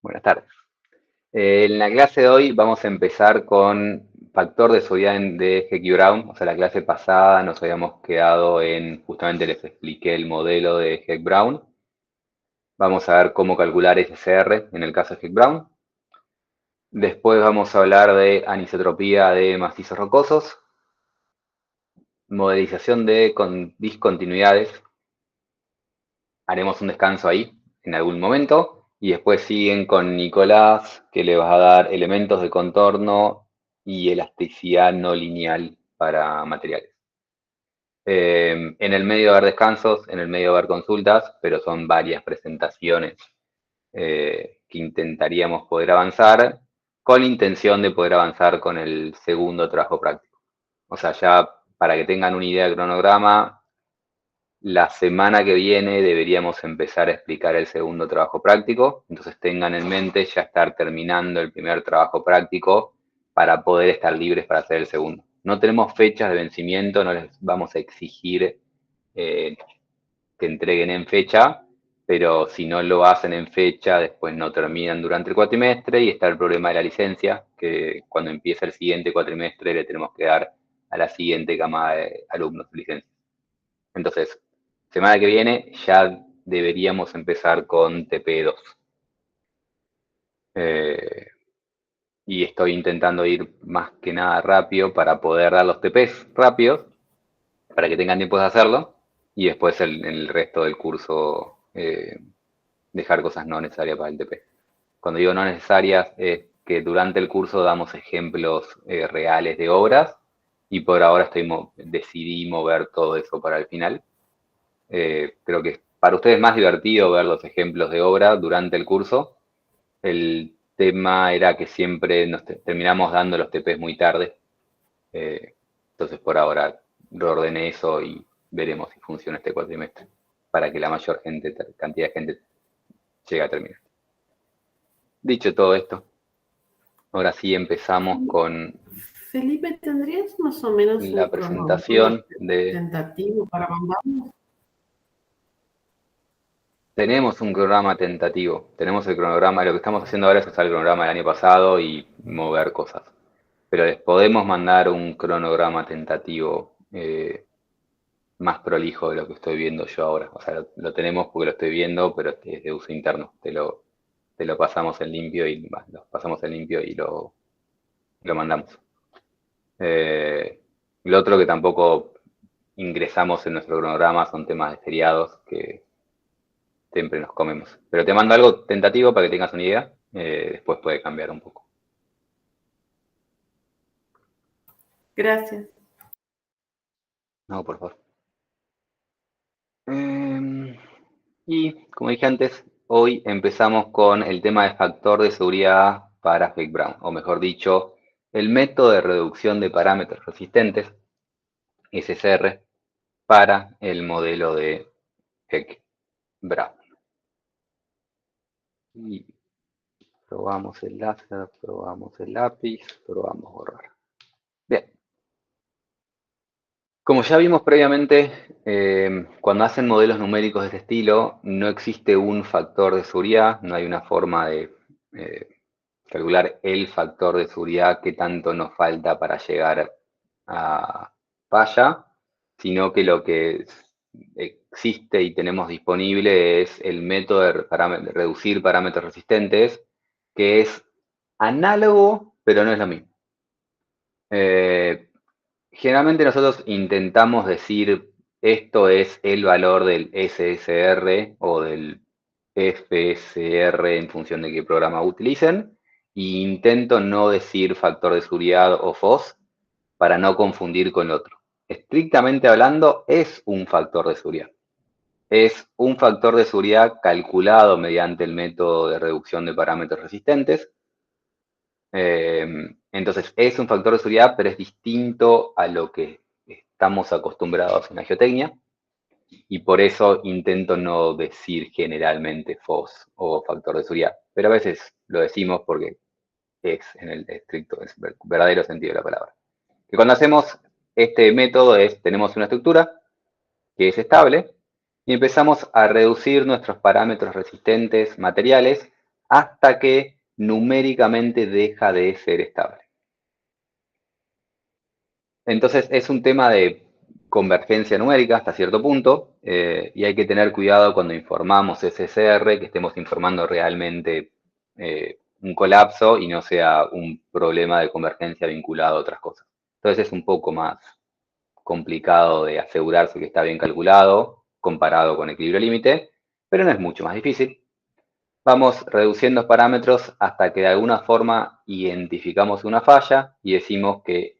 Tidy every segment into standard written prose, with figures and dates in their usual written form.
Buenas tardes. En la clase de hoy vamos a empezar con factor de seguridad de Heck-Brown. O sea, la clase pasada nos habíamos quedado en, justamente les expliqué el modelo de Heck-Brown. Vamos a ver cómo calcular SCR en el caso de Heck-Brown. Después vamos a hablar de anisotropía de macizos rocosos, modelización de discontinuidades. Haremos un descanso ahí en algún momento. Y después siguen con Nicolás, que le vas a dar elementos de contorno y elasticidad no lineal para materiales. En el medio va a haber descansos, en el medio va a haber consultas, pero son varias presentaciones que intentaríamos poder avanzar con la intención de poder avanzar con el segundo trabajo práctico. O sea, ya para que tengan una idea del cronograma, la semana que viene deberíamos empezar a explicar el segundo trabajo práctico, entonces tengan en mente ya estar terminando el primer trabajo práctico para poder estar libres para hacer el segundo. No tenemos fechas de vencimiento, no les vamos a exigir que entreguen en fecha, pero si no lo hacen en fecha, después no terminan durante el cuatrimestre y está el problema de la licencia, que cuando empieza el siguiente cuatrimestre le tenemos que dar a la siguiente camada de alumnos licencia. Entonces, semana que viene ya deberíamos empezar con TP2. Y estoy intentando ir más que nada rápido para poder dar los TPs rápidos, para que tengan tiempo de hacerlo, y después en el resto del curso dejar cosas no necesarias para el TP. Cuando digo no necesarias es que durante el curso damos ejemplos reales de obras, y por ahora decidí mover todo eso para el final. Creo que para ustedes es más divertido ver los ejemplos de obra durante el curso. El tema era que siempre nos terminamos dando los TPs muy tarde. Entonces por ahora reordené eso y veremos si funciona este cuatrimestre para que la mayor cantidad de gente llegue a terminar. Dicho todo esto, ahora sí empezamos con Felipe, ¿tendrías más o menos la un presentación de... tentativo para mandarnos? Tenemos un programa tentativo, tenemos el cronograma, lo que estamos haciendo ahora es usar el cronograma del año pasado y mover cosas. Pero les podemos mandar un cronograma tentativo más prolijo de lo que estoy viendo yo ahora. O sea, lo tenemos porque lo estoy viendo, pero es de uso interno. Te lo pasamos en limpio y lo mandamos. Lo otro que tampoco ingresamos en nuestro cronograma son temas de feriados que siempre nos comemos. Pero te mando algo tentativo para que tengas una idea. Después puede cambiar un poco. Gracias. No, por favor. Y como dije antes, hoy empezamos con el tema de factor de seguridad para Heck-Brown, o mejor dicho, el método de reducción de parámetros resistentes, SCR, para el modelo de Heck-Brown. Y probamos el láser, probamos el lápiz, probamos borrar. Bien. Como ya vimos previamente, cuando hacen modelos numéricos de este estilo, no existe un factor de seguridad, no hay una forma de calcular el factor de seguridad que tanto nos falta para llegar a falla, sino que lo que existe y tenemos disponible es el método de reducir parámetros resistentes, que es análogo, pero no es lo mismo. Generalmente nosotros intentamos decir esto es el valor del SSR o del FSR en función de qué programa utilicen, e intento no decir factor de seguridad o FOS para no confundir con el otro. Estrictamente hablando, es un factor de seguridad. Es un factor de seguridad calculado mediante el método de reducción de parámetros resistentes. Entonces, es un factor de seguridad, pero es distinto a lo que estamos acostumbrados en la geotecnia, y por eso intento no decir generalmente FOS o factor de seguridad, pero a veces lo decimos porque es en el estricto, es verdadero sentido de la palabra. Que cuando hacemos este método tenemos una estructura que es estable y empezamos a reducir nuestros parámetros resistentes materiales hasta que numéricamente deja de ser estable. Entonces es un tema de convergencia numérica hasta cierto punto, y hay que tener cuidado cuando informamos SSR, que estemos informando realmente un colapso y no sea un problema de convergencia vinculado a otras cosas. Entonces es un poco más complicado de asegurarse que está bien calculado comparado con equilibrio límite, pero no es mucho más difícil. Vamos reduciendo parámetros hasta que de alguna forma identificamos una falla y decimos que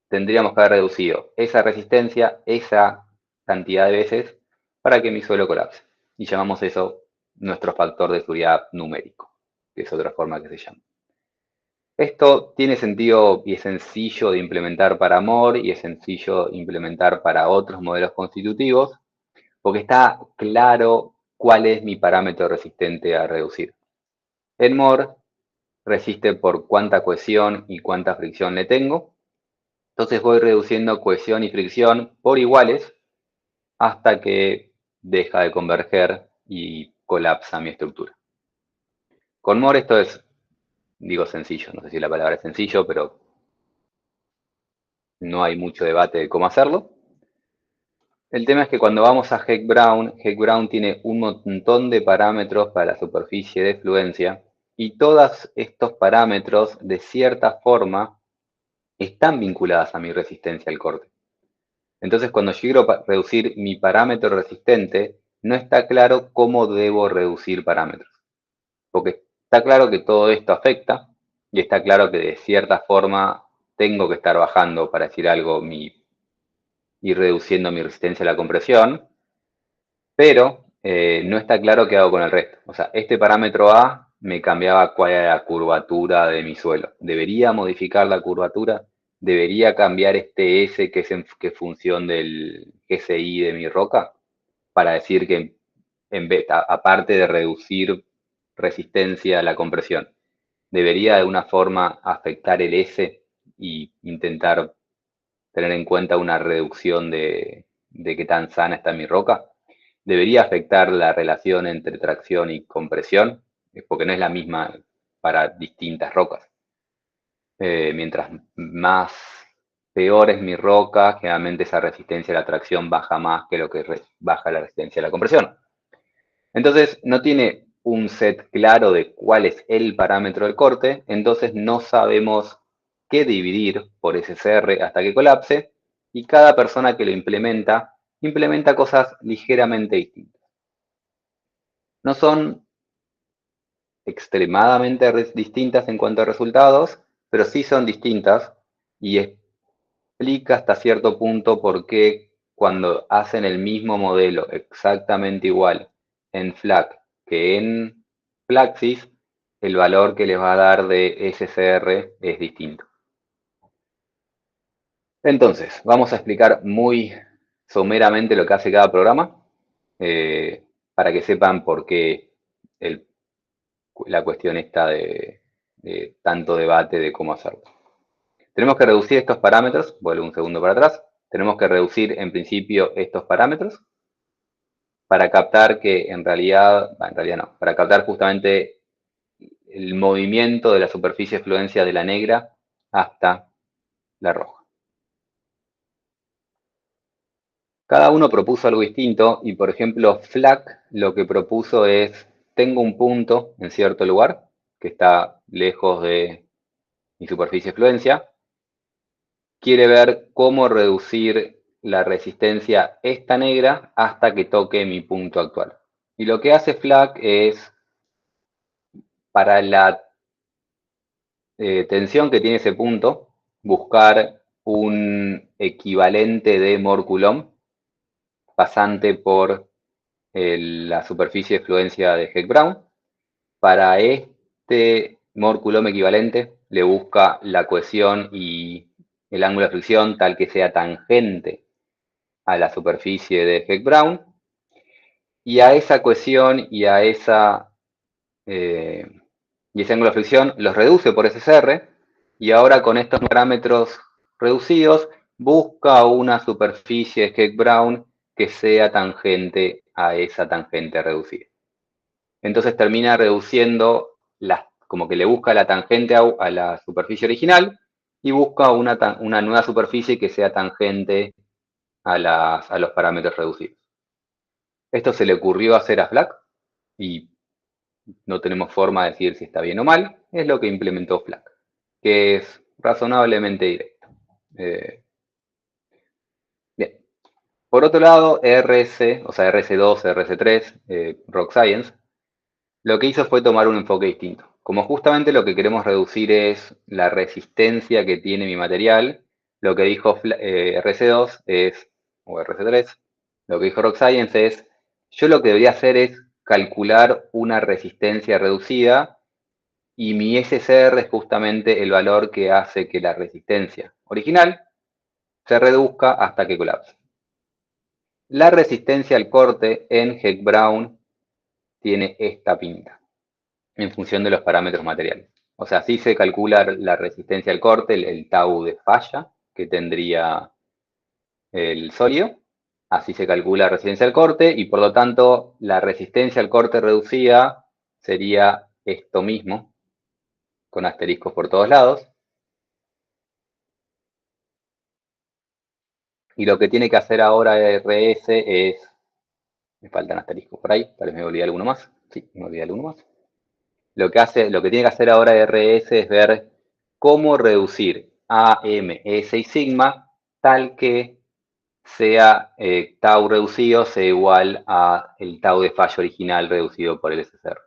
tendríamos que haber reducido esa resistencia, esa cantidad de veces, para que mi suelo colapse. Y llamamos eso nuestro factor de seguridad numérico, que es otra forma que se llama. Esto tiene sentido y es sencillo de implementar para MOR y es sencillo de implementar para otros modelos constitutivos, porque está claro cuál es mi parámetro resistente a reducir. En MOR resiste por cuánta cohesión y cuánta fricción le tengo. Entonces voy reduciendo cohesión y fricción por iguales hasta que deja de converger y colapsa mi estructura. Con MOR esto es, digo sencillo, no sé si la palabra es sencillo, pero no hay mucho debate de cómo hacerlo. El tema es que cuando vamos a Heck-Brown tiene un montón de parámetros para la superficie de fluencia y todos estos parámetros de cierta forma están vinculadas a mi resistencia al corte. Entonces cuando yo quiero reducir mi parámetro resistente, no está claro cómo debo reducir parámetros. Porque está claro que todo esto afecta y está claro que de cierta forma tengo que estar bajando, para decir algo, y reduciendo mi resistencia a la compresión, pero no está claro qué hago con el resto. O sea, este parámetro A me cambiaba cuál era la curvatura de mi suelo. ¿Debería modificar la curvatura? ¿Debería cambiar este S que es función del GCI de mi roca? Para decir que aparte de reducir resistencia a la compresión, ¿debería de alguna forma afectar el S y intentar tener en cuenta una reducción de qué tan sana está mi roca? ¿Debería afectar la relación entre tracción y compresión? Porque no es la misma para distintas rocas. Mientras más peor es mi roca, generalmente esa resistencia a la tracción baja más que lo que baja la resistencia a la compresión. Entonces no tiene un set claro de cuál es el parámetro del corte, entonces no sabemos qué dividir por SSR hasta que colapse, y cada persona que lo implementa cosas ligeramente distintas. No son extremadamente distintas en cuanto a resultados, pero sí son distintas y explica hasta cierto punto por qué cuando hacen el mismo modelo exactamente igual en FLAC que en Flaxis, el valor que les va a dar de SCR es distinto. Entonces, vamos a explicar muy someramente lo que hace cada programa, para que sepan por qué la cuestión está de tanto debate de cómo hacerlo. Tenemos que reducir estos parámetros, vuelvo un segundo para atrás, tenemos que reducir en principio estos parámetros para captar que en realidad no, para captar justamente el movimiento de la superficie de fluencia de la negra hasta la roja. Cada uno propuso algo distinto y, por ejemplo, FLAC lo que propuso es, tengo un punto en cierto lugar que está lejos de mi superficie de fluencia, quiere ver cómo reducir la resistencia esta negra hasta que toque mi punto actual. Y lo que hace FLAC es, para la tensión que tiene ese punto, buscar un equivalente de Mor Coulomb pasante por la superficie de fluencia de Heck-Brown. Para este Mor Coulomb equivalente le busca la cohesión y el ángulo de fricción tal que sea tangente a la superficie de Heck-Brown, y a esa cohesión y a y ese ángulo de fricción los reduce por SSR, y ahora con estos parámetros reducidos busca una superficie de Heck-Brown que sea tangente a esa tangente reducida. entonces termina reduciendo, como que le busca la tangente a la superficie original y busca una nueva superficie que sea tangente a los parámetros reducidos. Esto se le ocurrió hacer a Flack y no tenemos forma de decir si está bien o mal, es lo que implementó Flack, que es razonablemente directo. Bien. Por otro lado, RS, o sea, RS2, RS3, Rock Science, lo que hizo fue tomar un enfoque distinto. Como justamente lo que queremos reducir es la resistencia que tiene mi material, lo que dijo RC2 es, o RC3, lo que dijo Rock Science es, yo lo que debería hacer es calcular una resistencia reducida y mi SCR es justamente el valor que hace que la resistencia original se reduzca hasta que colapse. La resistencia al corte en Heck-Brown tiene esta pinta en función de los parámetros materiales. O sea, así se calcula la resistencia al corte, el tau de falla que tendría el sólido. Así se calcula la resistencia al corte y por lo tanto la resistencia al corte reducida sería esto mismo, con asteriscos por todos lados. Y lo que tiene que hacer ahora RS es, me faltan asteriscos por ahí, tal vez me olvidé alguno más. Sí, me olvidé alguno más. Lo que tiene que hacer ahora RS es ver cómo reducir A, M, S y sigma tal que sea tau reducido sea igual a el tau de falla original reducido por el SCR.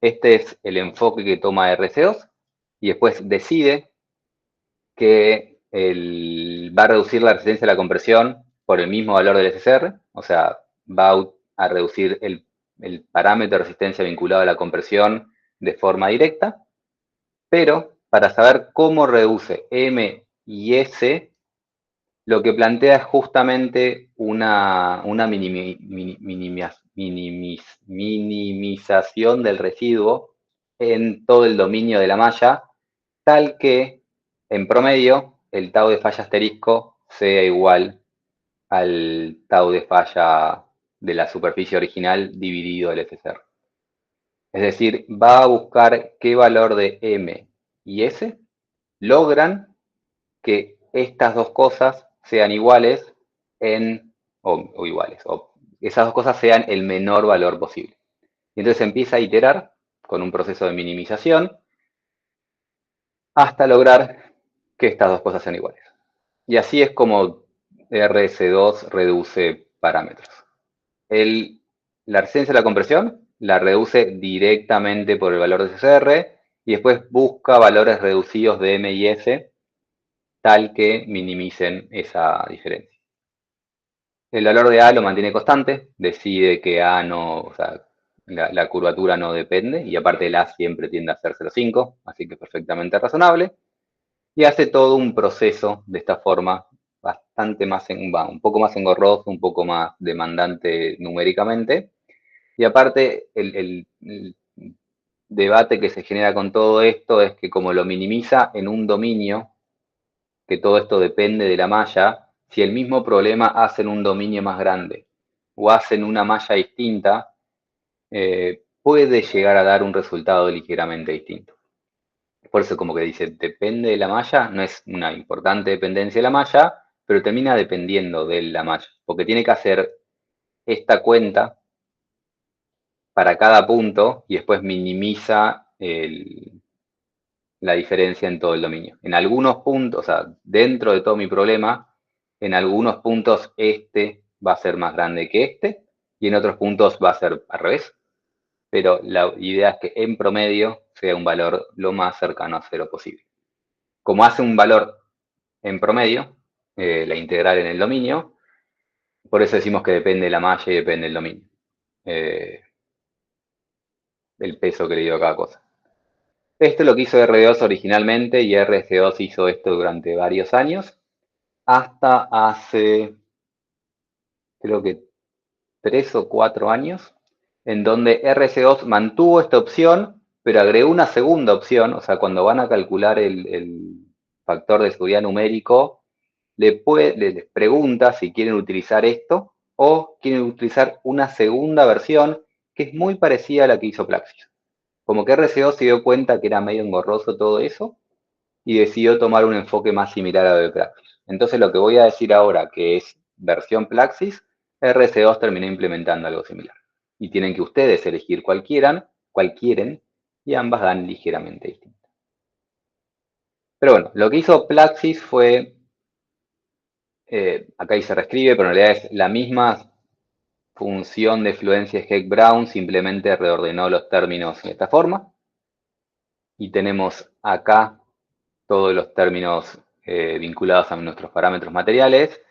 Este es el enfoque que toma RC2 y después decide que va a reducir la resistencia a la compresión por el mismo valor del SCR, o sea, va a reducir el parámetro de resistencia vinculado a la compresión de forma directa, pero para saber cómo reduce M y S, lo que plantea es justamente una minimización del residuo en todo el dominio de la malla, tal que en promedio el tau de falla asterisco sea igual al tau de falla de la superficie original dividido el SCR. Es decir, va a buscar qué valor de M y S logran que estas dos cosas sean iguales o iguales, o esas dos cosas sean el menor valor posible. Y entonces empieza a iterar con un proceso de minimización hasta lograr que estas dos cosas sean iguales. Y así es como RS2 reduce parámetros. La resistencia a la compresión la reduce directamente por el valor de SCR y después busca valores reducidos de M y S tal que minimicen esa diferencia. El valor de A lo mantiene constante, decide que A no, o sea, la curvatura no depende y aparte el A siempre tiende a ser 0,5, así que es perfectamente razonable. Y hace todo un proceso de esta forma bastante más, un poco más engorroso, un poco más demandante numéricamente. Y aparte, el debate que se genera con todo esto es que como lo minimiza en un dominio, que todo esto depende de la malla, si el mismo problema hacen un dominio más grande o hacen una malla distinta, puede llegar a dar un resultado ligeramente distinto. Por eso como que dice, depende de la malla, no es una importante dependencia de la malla, pero termina dependiendo de la malla, porque tiene que hacer esta cuenta para cada punto y después minimiza la diferencia en todo el dominio. En algunos puntos, o sea, dentro de todo mi problema, en algunos puntos este va a ser más grande que este y en otros puntos va a ser al revés. Pero la idea es que en promedio sea un valor lo más cercano a cero posible. Como hace un valor en promedio, la integral en el dominio, por eso decimos que depende de la malla y depende del dominio. El peso que le dio a cada cosa. Esto es lo que hizo R2 originalmente y RC2 hizo esto durante varios años, hasta hace, creo que 3 o 4 años, en donde RC2 mantuvo esta opción, pero agregó una segunda opción, o sea, cuando van a calcular el factor de seguridad numérico, les pregunta si quieren utilizar esto o quieren utilizar una segunda versión que es muy parecida a la que hizo Plaxis. Como que RCO se dio cuenta que era medio engorroso todo eso y decidió tomar un enfoque más similar a lo de Plaxis. Entonces lo que voy a decir ahora, que es versión Plaxis, RC2 terminó implementando algo similar. Y tienen que ustedes elegir cuál quieren, y ambas dan ligeramente distinto. Pero bueno, lo que hizo Plaxis fue, acá ahí se reescribe, pero en realidad es la misma función de fluencia Heck-Brown, simplemente reordenó los términos de esta forma. Y tenemos acá todos los términos vinculados a nuestros parámetros materiales.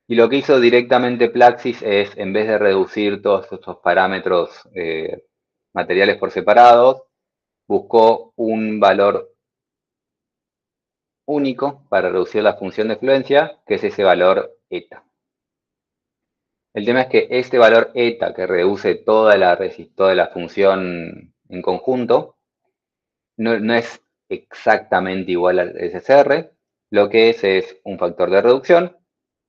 Y lo que hizo directamente Plaxis es, en vez de reducir todos estos parámetros materiales por separados, buscó un valor único para reducir la función de fluencia, que es ese valor eta. El tema es que este valor eta, que reduce toda la función en conjunto, no es exactamente igual al SSR, lo que es un factor de reducción,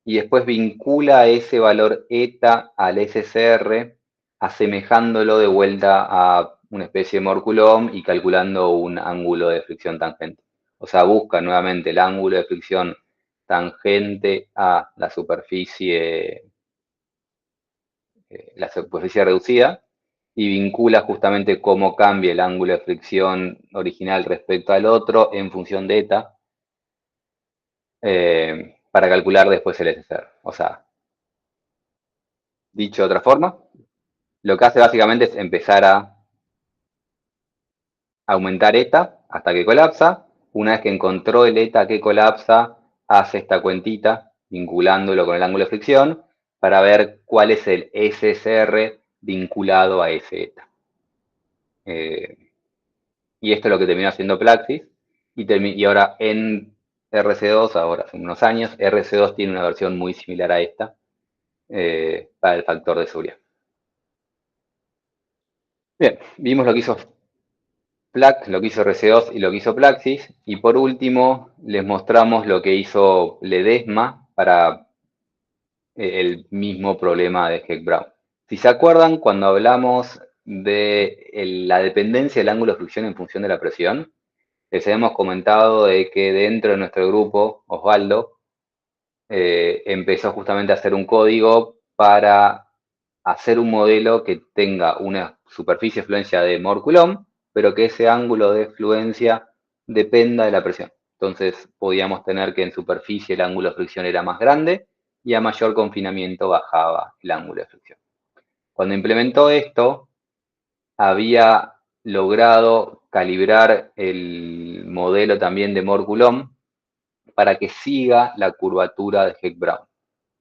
y después vincula ese valor eta al SSR, asemejándolo de vuelta a una especie de Mohr Coulomb y calculando un ángulo de fricción tangente. O sea, busca nuevamente el ángulo de fricción tangente a la superficie reducida, y vincula justamente cómo cambia el ángulo de fricción original respecto al otro en función de eta, para calcular después el SSR. O sea, dicho de otra forma, lo que hace básicamente es empezar a aumentar eta hasta que colapsa. Una vez que encontró el eta que colapsa, hace esta cuentita vinculándolo con el ángulo de fricción para ver cuál es el SSR vinculado a ese eta. Y esto es lo que terminó haciendo Plaxis. Y ahora en RC2, ahora hace unos años, RC2 tiene una versión muy similar a esta para el factor de seguridad. Bien, vimos lo que hizo lo que hizo RC2 y lo que hizo Plaxis. Y por último, les mostramos lo que hizo Ledesma para el mismo problema de Heck-Brown. Si se acuerdan, cuando hablamos de la dependencia del ángulo de fricción en función de la presión, les hemos comentado de que dentro de nuestro grupo, Osvaldo empezó justamente a hacer un código para hacer un modelo que tenga una superficie de fluencia de Mohr Coulomb, pero que ese ángulo de fluencia dependa de la presión. Entonces podíamos tener que en superficie el ángulo de fricción era más grande y a mayor confinamiento bajaba el ángulo de fricción. Cuando implementó esto, había logrado calibrar el modelo también de Mohr Coulomb para que siga la curvatura de Heck-Brown.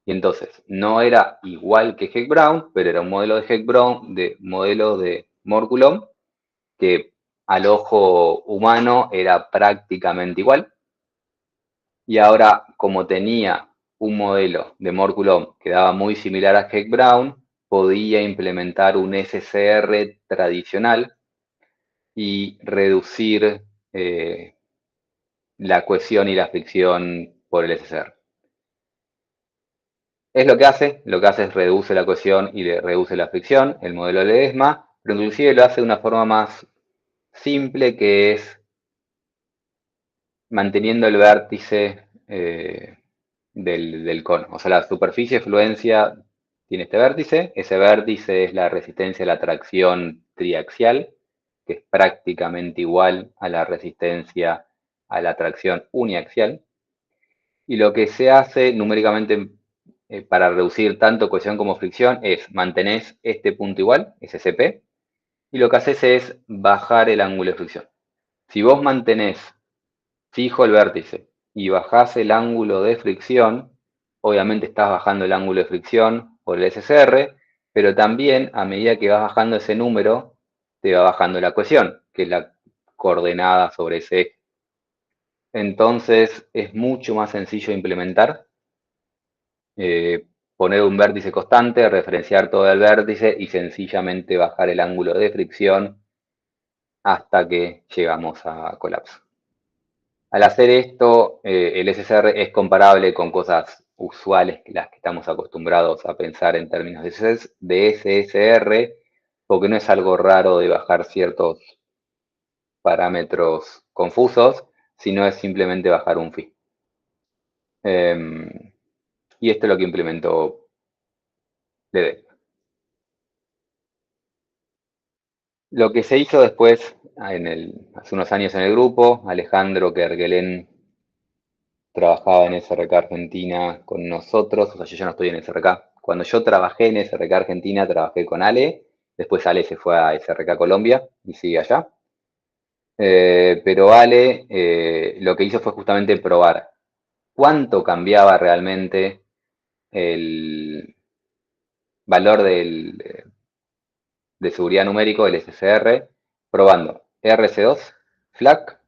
Y entonces, no era igual que Heck-Brown, pero era un modelo de Heck-Brown, modelo de Mohr Coulomb, que al ojo humano era prácticamente igual. Y ahora, como tenía un modelo de Mohr Coulomb que daba muy similar a Heck-Brown, podía implementar un SSR tradicional y reducir la cohesión y la fricción por el SSR. Es lo que hace es reduce la cohesión y reduce la fricción, el modelo de Ledesma, pero inclusive lo hace de una forma más simple, que es manteniendo el vértice del cono. O sea, la superficie de fluencia tiene este vértice, ese vértice es la resistencia a la tracción triaxial, que es prácticamente igual a la resistencia a la tracción uniaxial. Y lo que se hace numéricamente para reducir tanto cohesión como fricción es mantener este punto igual, SCP, y lo que haces es bajar el ángulo de fricción. Si vos mantenés fijo el vértice y bajás el ángulo de fricción, obviamente estás bajando el ángulo de fricción por el SSR, pero también a medida que vas bajando ese número, te va bajando la cohesión, que es la coordenada sobre ese eje. Entonces es mucho más sencillo implementar, poner un vértice constante, referenciar todo el vértice y sencillamente bajar el ángulo de fricción hasta que llegamos a colapso. Al hacer esto, el SSR es comparable con cosas usuales, las que estamos acostumbrados a pensar en términos de SSR, porque no es algo raro de bajar ciertos parámetros confusos, sino es simplemente bajar un phi. Y esto es lo que implementó Ledesma. Lo que se hizo después, hace unos años en el grupo, Alejandro Kerguelen trabajaba en SRK Argentina con nosotros, o sea, yo ya no estoy en SRK. Cuando yo trabajé en SRK Argentina, trabajé con Ale, después Ale se fue a SRK Colombia y sigue allá. Pero Ale lo que hizo fue justamente probar cuánto cambiaba realmente el valor de seguridad numérico, el SSR, probando RC2, FLAC,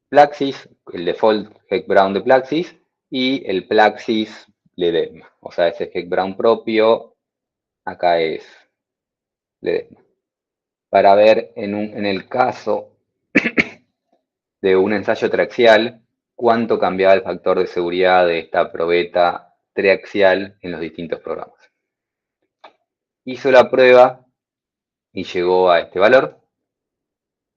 Plaxis, el default Heck Brown de Plaxis y el Plaxis Ledesma. O sea, ese Heck Brown propio, acá es Ledesma. Para ver en el caso de un ensayo triaxial, cuánto cambiaba el factor de seguridad de esta probeta triaxial en los distintos programas. Hizo la prueba y llegó a este valor.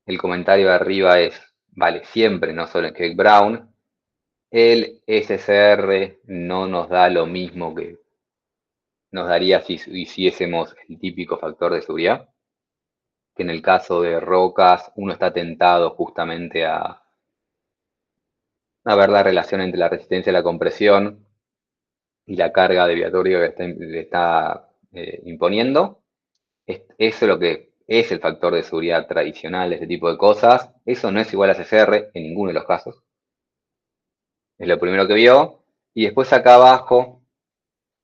El comentario de arriba es, vale siempre, no solo en Heck Brown. El SSR no nos da lo mismo que nos daría si hiciésemos el típico factor de seguridad, que en el caso de rocas uno está tentado justamente a ver la relación entre la resistencia a la compresión y la carga deviatoria que le está imponiendo. Eso es lo que es el factor de seguridad tradicional de este tipo de cosas. Eso no es igual a SSR en ninguno de los casos. Es lo primero que vio. Y después acá abajo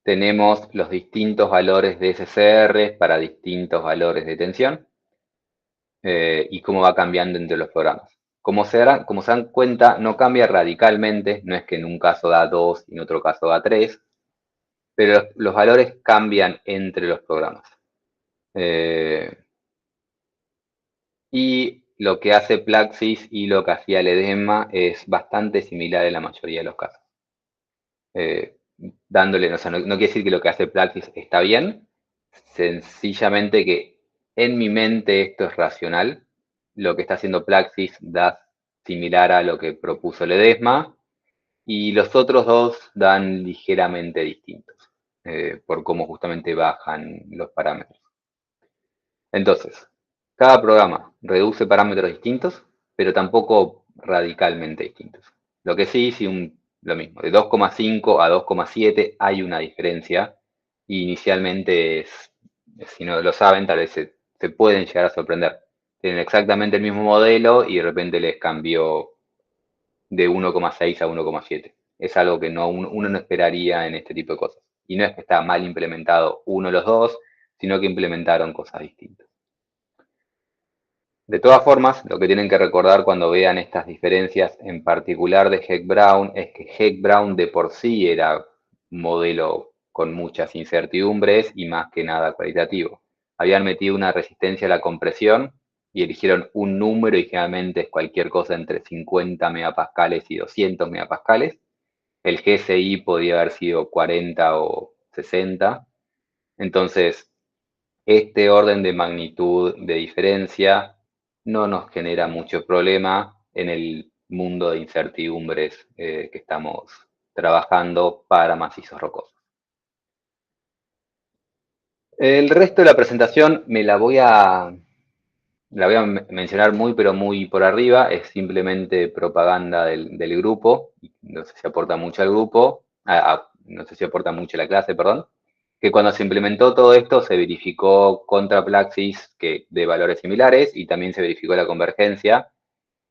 tenemos los distintos valores de SSR para distintos valores de tensión y cómo va cambiando entre los programas. Como se dan cuenta, no cambia radicalmente, no es que en un caso da 2 y en otro caso da 3, pero los valores cambian entre los programas. Y lo que hace Plaxis y lo que hacía Ledesma es bastante similar en la mayoría de los casos. Dándole, o sea, no quiere decir que lo que hace Plaxis está bien, sencillamente que en mi mente esto es racional. Lo que está haciendo Plaxis da similar a lo que propuso Ledesma y los otros dos dan ligeramente distintos por cómo justamente bajan los parámetros. Entonces, cada programa reduce parámetros distintos, pero tampoco radicalmente distintos. Lo que sí, lo mismo, de 2,5 a 2,7 hay una diferencia. Y inicialmente, si no lo saben, tal vez se pueden llegar a sorprender. Tienen exactamente el mismo modelo y de repente les cambió de 1,6 a 1,7. Es algo que uno no esperaría en este tipo de cosas. Y no es que está mal implementado uno de los dos, sino que implementaron cosas distintas. De todas formas, lo que tienen que recordar cuando vean estas diferencias, en particular de Heck Brown, es que Heck Brown de por sí era un modelo con muchas incertidumbres y más que nada cualitativo. Habían metido una resistencia a la compresión y eligieron un número y generalmente es cualquier cosa entre 50 megapascales y 200 megapascales. El GSI podía haber sido 40 o 60. Entonces, este orden de magnitud de diferencia no nos genera mucho problema en el mundo de incertidumbres que estamos trabajando para macizos rocosos. El resto de la presentación la voy a mencionar muy pero muy por arriba, es simplemente propaganda del grupo, no sé si aporta mucho al grupo, no sé si aporta mucho a la clase, perdón, que cuando se implementó todo esto se verificó contra Plaxis de valores similares y también se verificó la convergencia.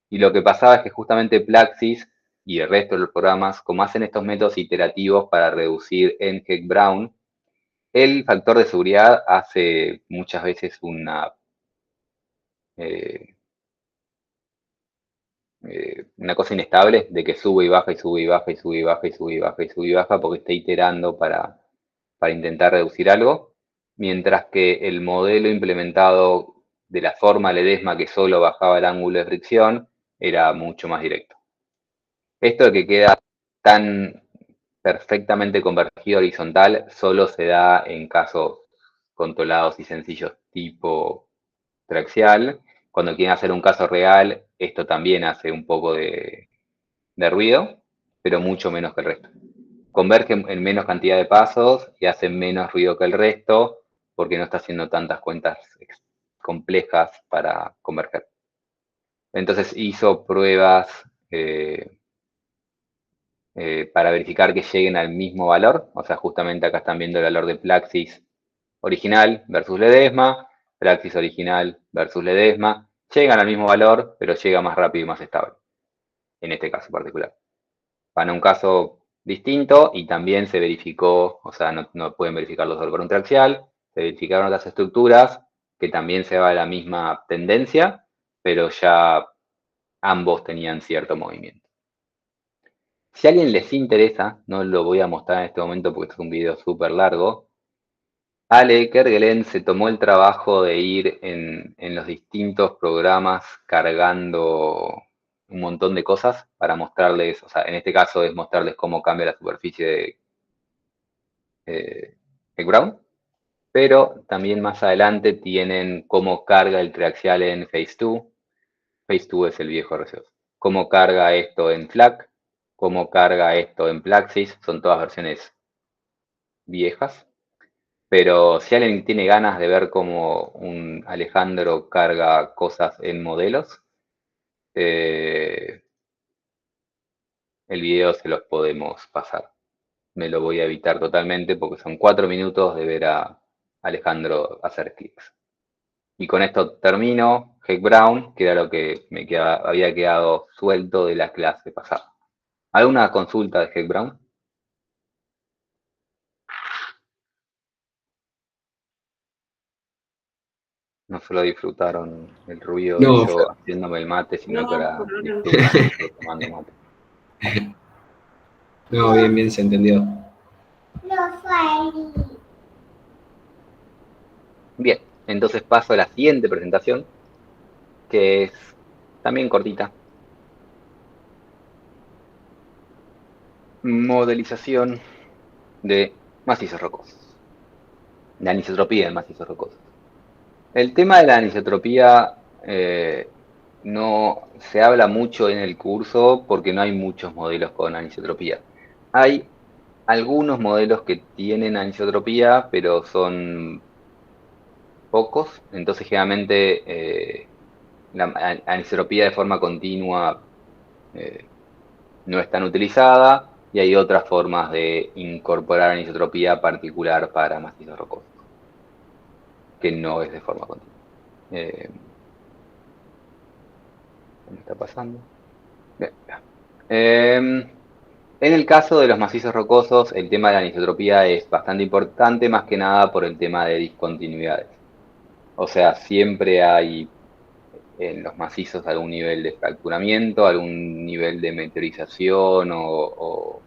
Y lo que pasaba es que justamente Plaxis y el resto de los programas, como hacen estos métodos iterativos para reducir en Heck Brown, el factor de seguridad hace muchas veces una cosa inestable de que sube y baja y sube y baja y sube y baja y sube y baja y sube y baja porque está iterando para intentar reducir algo, mientras que el modelo implementado de la forma Ledesma que solo bajaba el ángulo de fricción era mucho más directo. Esto de que queda tan perfectamente convergido horizontal solo se da en casos controlados y sencillos tipo traxial. Cuando quieren hacer un caso real, esto también hace un poco de ruido, pero mucho menos que el resto. Convergen en menos cantidad de pasos y hacen menos ruido que el resto porque no está haciendo tantas cuentas complejas para converger. Entonces hizo pruebas para verificar que lleguen al mismo valor. O sea, justamente acá están viendo el valor de Plaxis original versus Ledesma, Praxis original versus Ledesma. Llegan al mismo valor, pero llega más rápido y más estable, en este caso particular. Van a un caso distinto y también se verificó, o sea, no pueden verificarlo solo por un traxial, se verificaron otras estructuras que también se va la misma tendencia, pero ya ambos tenían cierto movimiento. Si a alguien les interesa, no lo voy a mostrar en este momento porque es un video súper largo, Ale Kerguelen se tomó el trabajo de ir en los distintos programas cargando un montón de cosas para mostrarles, o sea, en este caso es mostrarles cómo cambia la superficie de Ground, pero también más adelante tienen cómo carga el triaxial en Phase 2. Phase 2 es el viejo RCO. Cómo carga esto en FLAC, cómo carga esto en Plaxis, son todas versiones viejas. Pero si alguien tiene ganas de ver cómo un Alejandro carga cosas en modelos, el video se los podemos pasar. Me lo voy a evitar totalmente porque son 4 minutos de ver a Alejandro hacer clics. Y con esto termino Heck Brown, que era lo que había quedado suelto de la clase pasada. ¿Alguna consulta de Heck Brown? No solo disfrutaron el ruido de No, yo haciéndome el mate, sino que ahora por ahora no. disfrutan yo tomando mate. no, bien, se entendió. Bien, entonces paso a la siguiente presentación, que es también cortita. Modelización de macizos rocosos. La anisotropía de macizos rocosos. El tema de la anisotropía no se habla mucho en el curso porque no hay muchos modelos con anisotropía. Hay algunos modelos que tienen anisotropía, pero son pocos. Entonces, generalmente, la anisotropía de forma continua no es tan utilizada y hay otras formas de incorporar anisotropía particular para macizos rocosos, que no es de forma continua. ¿Qué me está pasando? Bien. En el caso de los macizos rocosos, el tema de la anisotropía es bastante importante, más que nada por el tema de discontinuidades. O sea, siempre hay en los macizos algún nivel de fracturamiento, algún nivel de meteorización o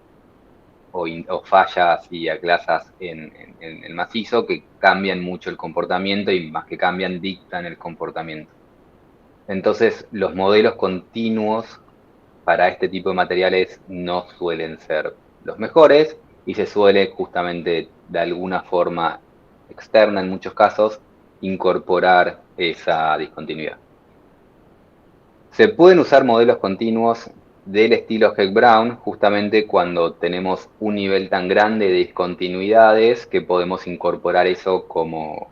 fallas y aclasas en el macizo que cambian mucho el comportamiento y más que cambian, dictan el comportamiento. Entonces, los modelos continuos para este tipo de materiales no suelen ser los mejores y se suele justamente de alguna forma externa en muchos casos incorporar esa discontinuidad. Se pueden usar modelos continuos del estilo Heck Brown justamente cuando tenemos un nivel tan grande de discontinuidades que podemos incorporar eso como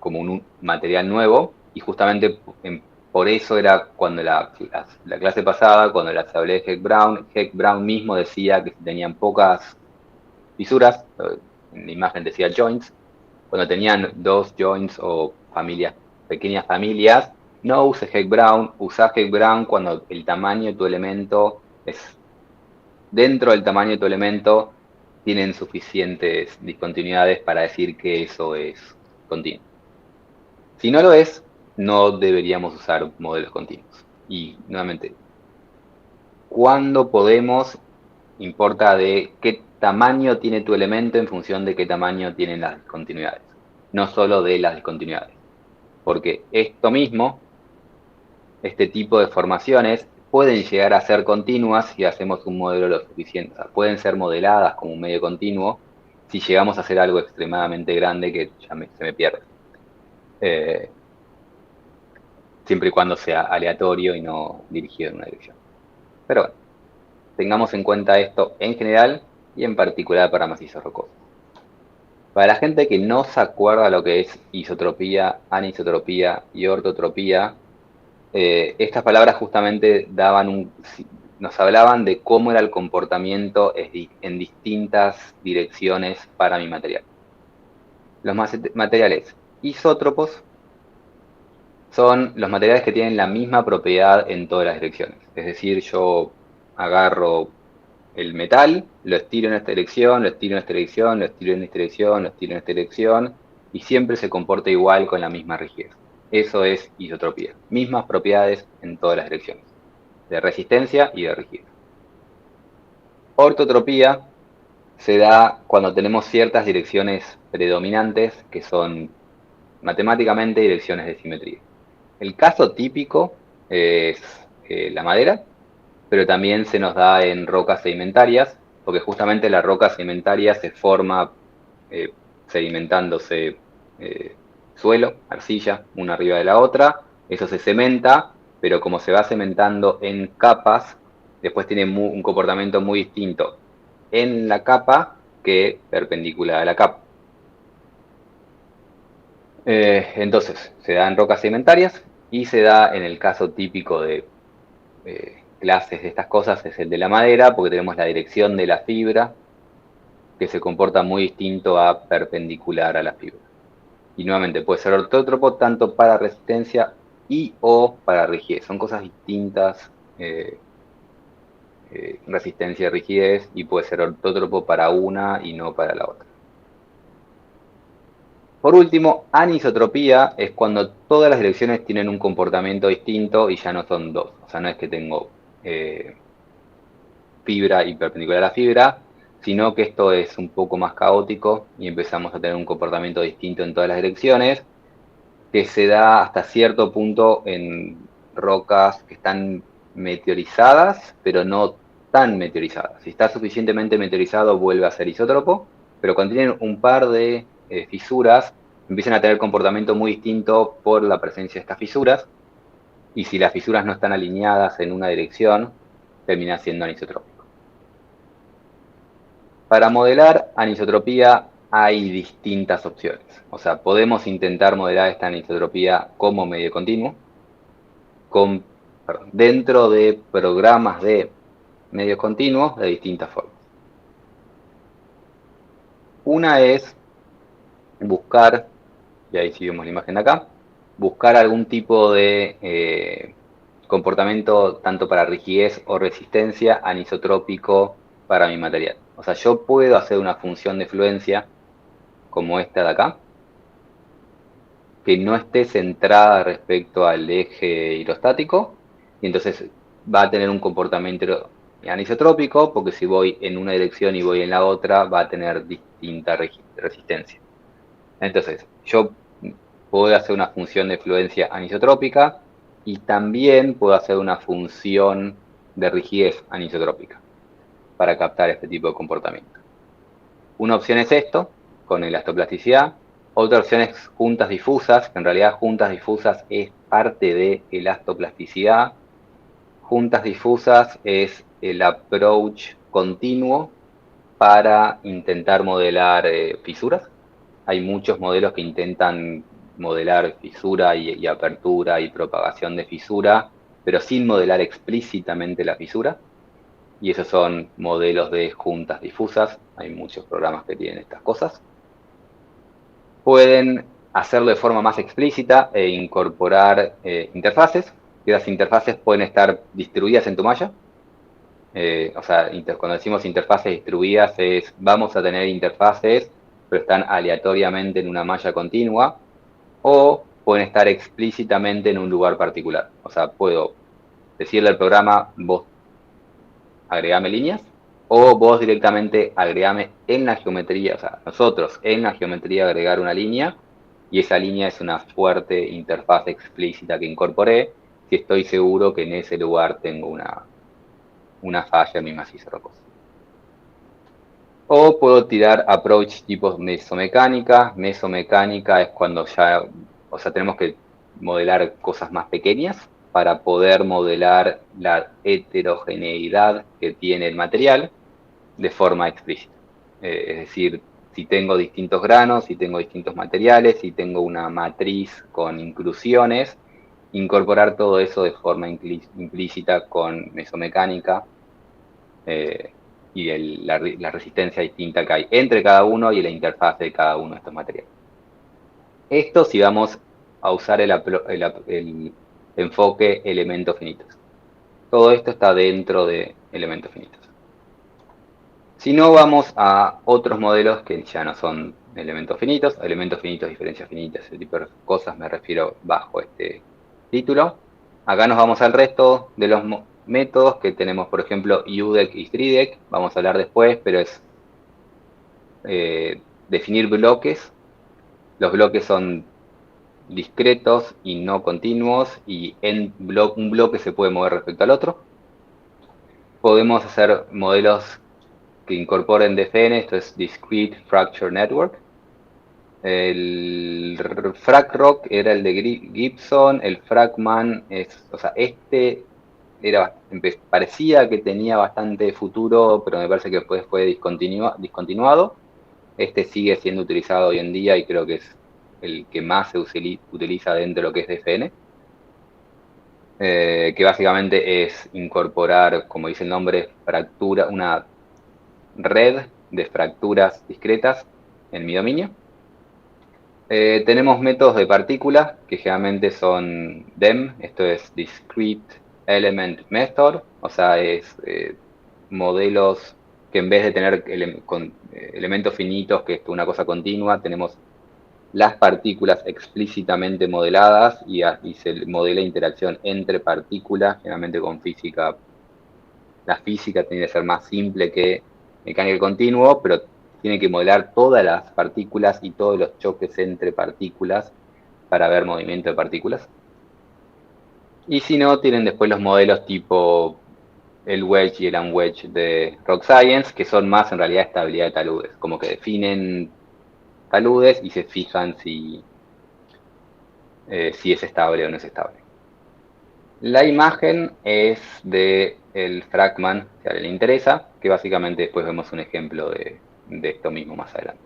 un material nuevo y justamente por eso era cuando la clase pasada, cuando les hablé de Heck Brown mismo decía que tenían pocas fisuras, en la imagen decía joints, cuando tenían 2 joints o pequeñas familias, no uses Heck Brown, usa Heck Brown cuando el tamaño de tu elemento es dentro del tamaño de tu elemento, tienen suficientes discontinuidades para decir que eso es continuo. Si no lo es, no deberíamos usar modelos continuos. Y nuevamente, cuando podemos, importa de qué tamaño tiene tu elemento en función de qué tamaño tienen las discontinuidades, no solo de las discontinuidades. Porque esto mismo, este tipo de formaciones, pueden llegar a ser continuas si hacemos un modelo lo suficiente. O sea, pueden ser modeladas como un medio continuo, si llegamos a hacer algo extremadamente grande que ya se me pierde. Siempre y cuando sea aleatorio y no dirigido en una dirección. Pero bueno, tengamos en cuenta esto en general y en particular para macizos rocosos. Para la gente que no se acuerda lo que es isotropía, anisotropía y ortotropía, estas palabras justamente nos hablaban de cómo era el comportamiento en distintas direcciones para mi material. Los materiales isótropos son los materiales que tienen la misma propiedad en todas las direcciones. Es decir, yo agarro el metal, lo estiro en esta dirección, lo estiro en esta dirección, lo estiro en esta dirección, lo estiro en esta dirección, y siempre se comporta igual con la misma rigidez. Eso es isotropía. Mismas propiedades en todas las direcciones, de resistencia y de rigidez. Ortotropía se da cuando tenemos ciertas direcciones predominantes que son matemáticamente direcciones de simetría. El caso típico es la madera, pero también se nos da en rocas sedimentarias, porque justamente la roca sedimentaria se forma sedimentándose suelo, arcilla, una arriba de la otra, eso se cementa, pero como se va cementando en capas, después tiene un comportamiento muy distinto en la capa que perpendicular a la capa. Entonces, se da en rocas sedimentarias y se da en el caso típico de clases de estas cosas, es el de la madera, porque tenemos la dirección de la fibra que se comporta muy distinto a perpendicular a la fibra. Y nuevamente puede ser ortótropo tanto para resistencia y o para rigidez. Son cosas distintas, resistencia y rigidez, y puede ser ortótropo para una y no para la otra. Por último, anisotropía es cuando todas las direcciones tienen un comportamiento distinto y ya no son dos. O sea, no es que tengo fibra y perpendicular a la fibra, sino que esto es un poco más caótico y empezamos a tener un comportamiento distinto en todas las direcciones, que se da hasta cierto punto en rocas que están meteorizadas, pero no tan meteorizadas. Si está suficientemente meteorizado, vuelve a ser isótropo, pero cuando tienen un par de fisuras, empiezan a tener comportamiento muy distinto por la presencia de estas fisuras, y si las fisuras no están alineadas en una dirección, termina siendo anisotrópico. Para modelar anisotropía hay distintas opciones. O sea, podemos intentar modelar esta anisotropía como medio continuo, dentro de programas de medios continuos de distintas formas. Una es buscar, y ahí sí vemos la imagen de acá, buscar algún tipo de comportamiento tanto para rigidez o resistencia anisotrópico para mi material. O sea, yo puedo hacer una función de fluencia como esta de acá, que no esté centrada respecto al eje hidrostático, y entonces va a tener un comportamiento anisotrópico, porque si voy en una dirección y voy en la otra, va a tener distinta resistencia. Entonces, yo puedo hacer una función de fluencia anisotrópica y también puedo hacer una función de rigidez anisotrópica para captar este tipo de comportamiento. Una opción es esto, con elastoplasticidad. Otra opción es juntas difusas, que en realidad juntas difusas es parte de elastoplasticidad. Juntas difusas es el approach continuo para intentar modelar fisuras. Hay muchos modelos que intentan modelar fisura y apertura y propagación de fisura, pero sin modelar explícitamente la fisura. Y esos son modelos de juntas difusas. Hay muchos programas que tienen estas cosas. Pueden hacerlo de forma más explícita e incorporar interfaces. Y las interfaces pueden estar distribuidas en tu malla. O sea, cuando decimos interfaces distribuidas es, vamos a tener interfaces, pero están aleatoriamente en una malla continua, o pueden estar explícitamente en un lugar particular. O sea, puedo decirle al programa, vos agregame líneas, o vos directamente agregame en la geometría, o sea, nosotros en la geometría agregar una línea, y esa línea es una fuerte interfaz explícita que incorporé, si estoy seguro que en ese lugar tengo una falla en mi macizo rocoso. O puedo tirar approach tipo mesomecánica. Mesomecánica es cuando ya, o sea, tenemos que modelar cosas más pequeñas para poder modelar la heterogeneidad que tiene el material de forma explícita. Es decir, si tengo distintos granos, si tengo distintos materiales, si tengo una matriz con inclusiones, incorporar todo eso de forma implícita con mesomecánica y la resistencia distinta que hay entre cada uno y la interfaz de cada uno de estos materiales. Esto si vamos a usar el enfoque elementos finitos. Todo esto está dentro de elementos finitos. Si no, vamos a otros modelos que ya no son elementos finitos, diferencias finitas, ese tipo de cosas me refiero bajo este título. Acá nos vamos al resto de los métodos que tenemos, por ejemplo, UDEC y 3DEC, vamos a hablar después, pero es definir bloques. Los bloques son discretos y no continuos, y un bloque se puede mover respecto al otro. Podemos hacer modelos que incorporen DFN, esto es Discrete Fracture Network. El FracRock era el de Gibson, el FragMan o sea, este parecía que tenía bastante futuro, pero me parece que después fue discontinuado. Este sigue siendo utilizado hoy en día y creo que es el que más se utiliza dentro de lo que es DFN. Que básicamente es incorporar, como dice el nombre, una red de fracturas discretas en mi dominio. Tenemos métodos de partículas que generalmente son DEM, esto es Discrete Element Method, o sea, es modelos que en vez de tener elementos finitos, que es una cosa continua, tenemos las partículas explícitamente modeladas y se modela interacción entre partículas, generalmente con física. La física tiene que ser más simple que mecánica continuo, pero tiene que modelar todas las partículas y todos los choques entre partículas para ver movimiento de partículas. Y si no, tienen después los modelos tipo el wedge y el unwedge de Rock Science, que son más en realidad estabilidad de taludes, como que definen taludes y se fijan si es estable o no es estable. La imagen es de el Fragman, si a alguien le interesa, que básicamente después vemos un ejemplo de esto mismo más adelante.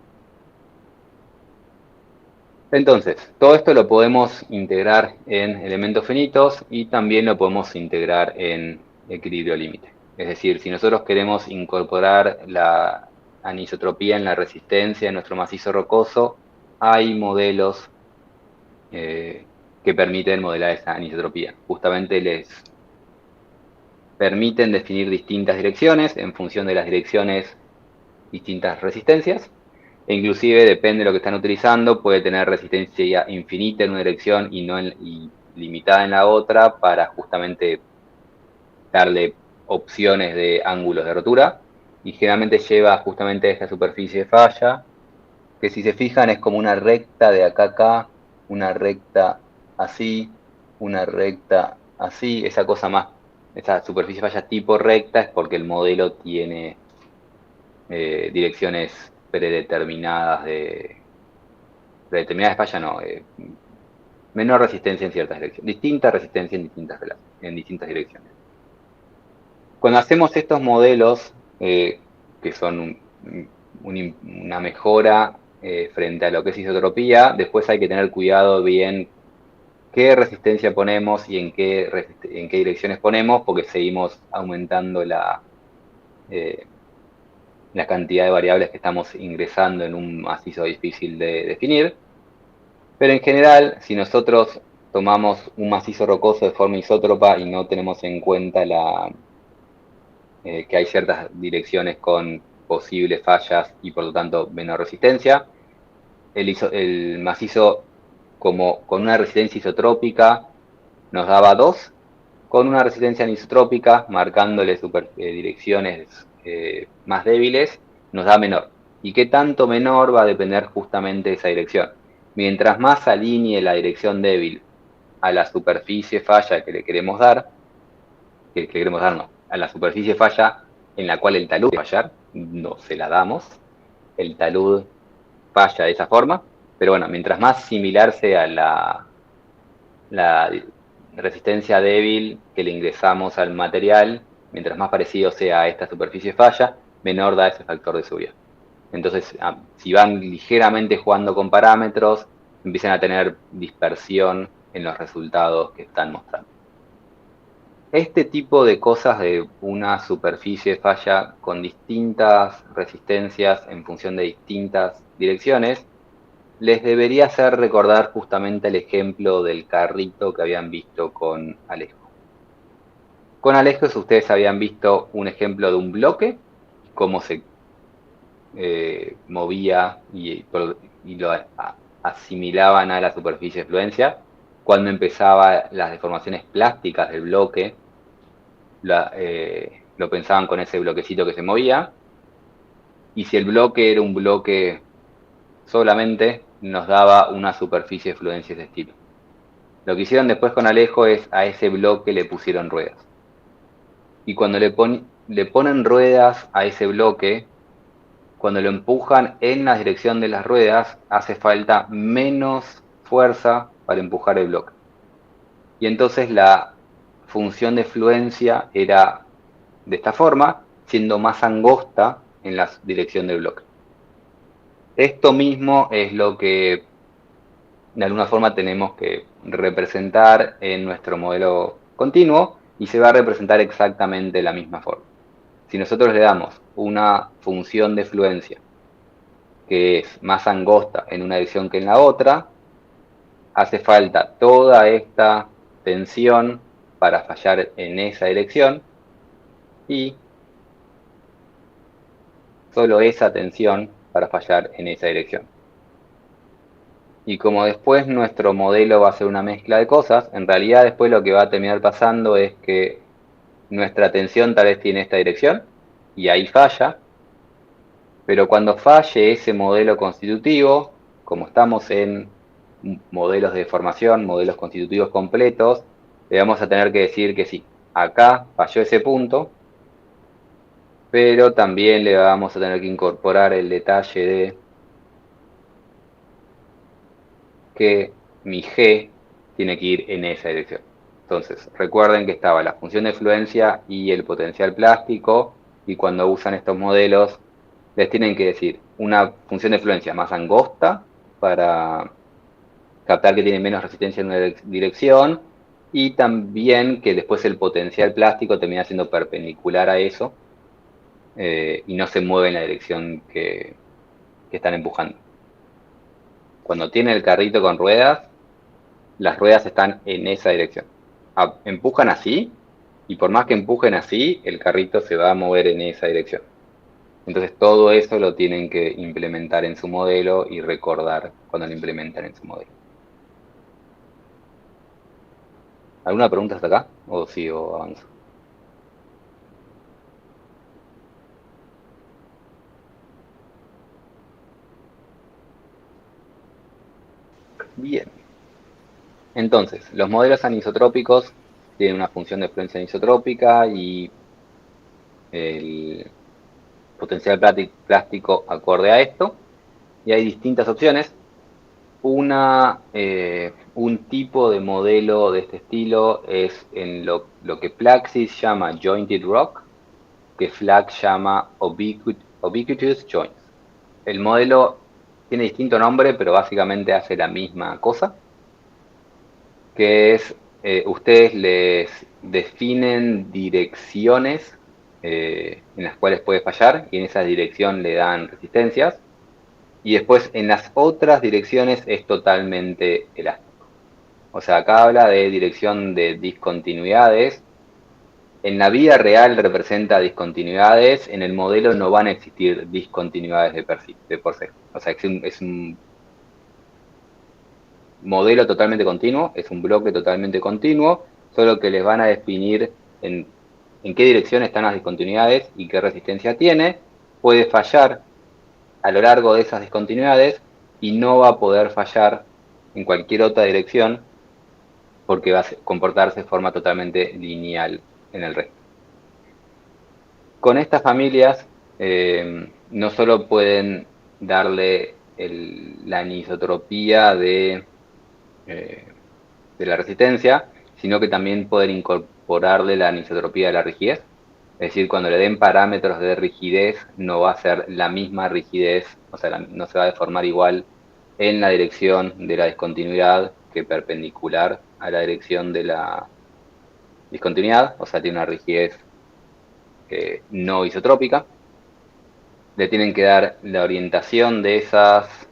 Entonces, todo esto lo podemos integrar en elementos finitos y también lo podemos integrar en equilibrio límite. Es decir, si nosotros queremos incorporar la anisotropía en la resistencia de nuestro macizo rocoso, hay modelos que permiten modelar esa anisotropía. Justamente les permiten definir distintas direcciones, en función de las direcciones, distintas resistencias, e inclusive depende de lo que están utilizando, puede tener resistencia infinita en una dirección y limitada en la otra, para justamente darle opciones de ángulos de rotura, y generalmente lleva justamente a esta superficie de falla, que si se fijan es como una recta de acá a acá, una recta así, una recta así, esa superficie de falla tipo recta es porque el modelo tiene direcciones predeterminadas predeterminadas de falla, no, menor resistencia en ciertas direcciones, distinta resistencia en distintas direcciones. Cuando hacemos estos modelos, que son una mejora frente a lo que es isotropía, después hay que tener cuidado bien qué resistencia ponemos y en qué direcciones ponemos, porque seguimos aumentando la cantidad de variables que estamos ingresando en un macizo difícil de definir. Pero en general, si nosotros tomamos un macizo rocoso de forma isótropa y no tenemos en cuenta que hay ciertas direcciones con posibles fallas y por lo tanto menor resistencia, el macizo con una resistencia isotrópica nos daba 2, con una resistencia anisotrópica, marcándole direcciones más débiles, nos da menor. ¿Y qué tanto menor? Va a depender justamente de esa dirección. Mientras más alinee la dirección débil a la superficie falla que le queremos dar, a la superficie falla en la cual el talud va a fallar, no se la damos. El talud falla de esa forma, pero bueno, mientras más similar sea la resistencia débil que le ingresamos al material, mientras más parecido sea a esta superficie falla, menor da ese factor de subida. Entonces, si van ligeramente jugando con parámetros, empiezan a tener dispersión en los resultados que están mostrando. Este tipo de cosas de una superficie falla con distintas resistencias en función de distintas direcciones, les debería hacer recordar justamente el ejemplo del carrito que habían visto con Alejo. Con Alejo ustedes habían visto un ejemplo de un bloque, cómo se movía y lo asimilaban a la superficie de fluencia. Cuando empezaban las deformaciones plásticas del bloque, lo pensaban con ese bloquecito que se movía. Y si el bloque era un bloque solamente, nos daba una superficie de fluencia de estilo. Lo que hicieron después con Alejo es a ese bloque le pusieron ruedas. Y cuando le ponen ruedas a ese bloque, cuando lo empujan en la dirección de las ruedas, hace falta menos fuerza para empujar el bloque. Y entonces la función de fluencia era de esta forma, siendo más angosta en la dirección del bloque. Esto mismo es lo que de alguna forma tenemos que representar en nuestro modelo continuo y se va a representar exactamente de la misma forma. Si nosotros le damos una función de fluencia que es más angosta en una dirección que en la otra, hace falta toda esta tensión para fallar en esa dirección y solo esa tensión para fallar en esa dirección. Y como después nuestro modelo va a ser una mezcla de cosas, en realidad después lo que va a terminar pasando es que nuestra tensión tal vez tiene esta dirección y ahí falla, pero cuando falle ese modelo constitutivo, como estamos en modelos de deformación, modelos constitutivos completos, le vamos a tener que decir que sí, acá falló ese punto, pero también le vamos a tener que incorporar el detalle de que mi G tiene que ir en esa dirección. Entonces, recuerden que estaba la función de fluencia y el potencial plástico, y cuando usan estos modelos, les tienen que decir una función de fluencia más angosta para captar que tiene menos resistencia en una dirección, y también que después el potencial plástico termina siendo perpendicular a eso, y no se mueve en la dirección que están empujando. Cuando tienen el carrito con ruedas, las ruedas están en esa dirección. Empujan así, y por más que empujen así, el carrito se va a mover en esa dirección. Entonces todo eso lo tienen que implementar en su modelo y recordar cuando lo implementan en su modelo. ¿Alguna pregunta hasta acá? ¿O sigo avanzo? Bien. Entonces, los modelos anisotrópicos tienen una función de fluencia anisotrópica y el potencial plástico acorde a esto. Y hay distintas opciones. Un tipo de modelo de este estilo es en lo que Plaxis llama Jointed Rock, que Flax llama Ubiquitous Joints. El modelo tiene distinto nombre, pero básicamente hace la misma cosa, que es, ustedes les definen direcciones en las cuales puede fallar, y en esa dirección le dan resistencias, y después en las otras direcciones es totalmente elástico. O sea, acá habla de dirección de discontinuidades. En la vida real representa discontinuidades, en el modelo no van a existir discontinuidades de por sí. O sea, es un modelo totalmente continuo, es un bloque totalmente continuo, solo que les van a definir en qué dirección están las discontinuidades y qué resistencia tiene. Puede fallar a lo largo de esas discontinuidades y no va a poder fallar en cualquier otra dirección porque va a comportarse de forma totalmente lineal en el resto. Con estas familias no solo pueden darle la anisotropía de la resistencia, sino que también pueden incorporarle la anisotropía de la rigidez. Es decir, cuando le den parámetros de rigidez, no va a ser la misma rigidez, o sea, no se va a deformar igual en la dirección de la discontinuidad que perpendicular a la dirección de la discontinuidad, o sea, tiene una rigidez no isotrópica. Le tienen que dar la orientación de esas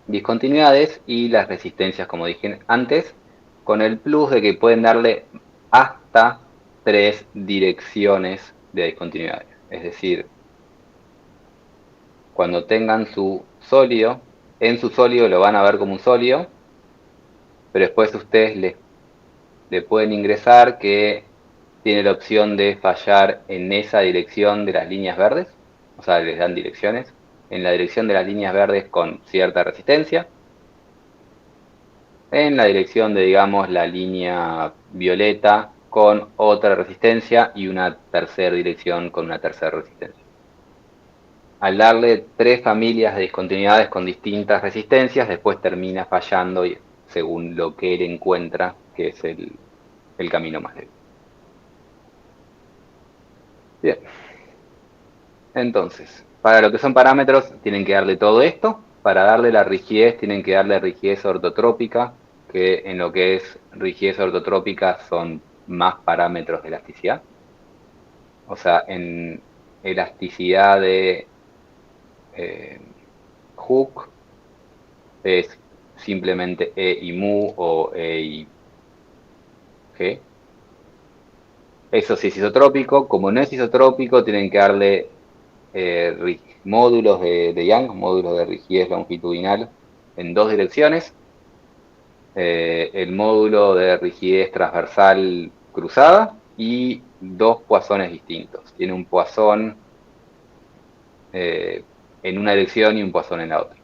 discontinuidades y las resistencias, como dije antes, con el plus de que pueden darle hasta 3 direcciones de discontinuidades. Es decir, cuando tengan su sólido, en su sólido lo van a ver como un sólido, pero después ustedes le pueden ingresar que tiene la opción de fallar en esa dirección de las líneas verdes, o sea, les dan direcciones, en la dirección de las líneas verdes con cierta resistencia, en la dirección de, digamos, la línea violeta con otra resistencia y una tercera dirección con una tercera resistencia. Al darle 3 familias de discontinuidades con distintas resistencias, después termina fallando según lo que él encuentra que es el camino más débil. Bien. Entonces, para lo que son parámetros, tienen que darle todo esto. Para darle la rigidez, tienen que darle rigidez ortotrópica, que en lo que es rigidez ortotrópica son más parámetros de elasticidad. O sea, en elasticidad de Hooke es simplemente E y mu o E y G. Eso sí es isotrópico. Como no es isotrópico, tienen que darle módulos de Young, módulos de rigidez longitudinal en 2 direcciones. El módulo de rigidez transversal cruzada y 2 Poissones distintos. Tiene un Poisson en una dirección y un Poisson en la otra.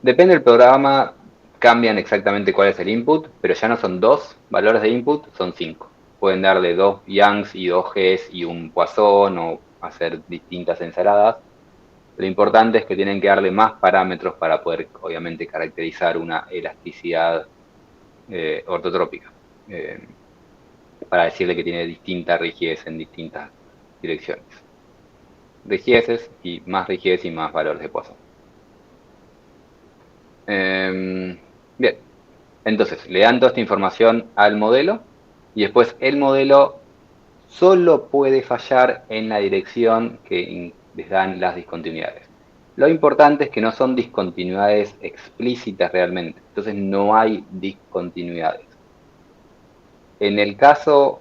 Depende del programa, cambian exactamente cuál es el input, pero ya no son 2 valores de input, son 5. Pueden darle 2 Youngs y 2 Gs y un Poisson o hacer distintas ensaladas. Lo importante es que tienen que darle más parámetros para poder, obviamente, caracterizar una elasticidad ortotrópica, para decirle que tiene distinta rigidez en distintas direcciones. Rigideces y más valores de Poisson. Bien, entonces le dan toda esta información al modelo y después el modelo solo puede fallar en la dirección que les dan las discontinuidades. Lo importante es que no son discontinuidades explícitas realmente, entonces no hay discontinuidades. En el caso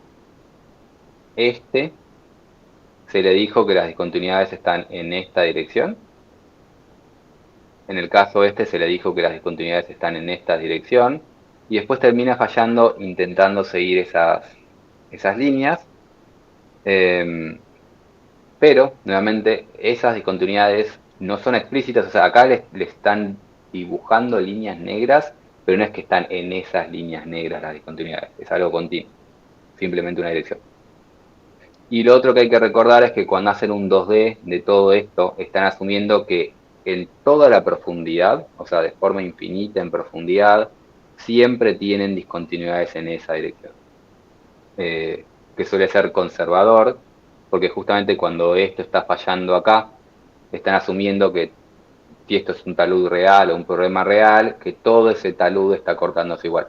se le dijo que las discontinuidades están en esta dirección. En el caso se le dijo que las discontinuidades están en esta dirección. Y después termina fallando intentando seguir esas líneas. Pero, nuevamente, esas discontinuidades no son explícitas. O sea, acá le están dibujando líneas negras, pero no es que están en esas líneas negras las discontinuidades. Es algo continuo. Simplemente una dirección. Y lo otro que hay que recordar es que cuando hacen un 2D de todo esto, están asumiendo que en toda la profundidad, o sea, de forma infinita en profundidad, siempre tienen discontinuidades en esa dirección. Que suele ser conservador, porque justamente cuando esto está fallando acá, están asumiendo que si esto es un talud real o un problema real, que todo ese talud está cortándose igual.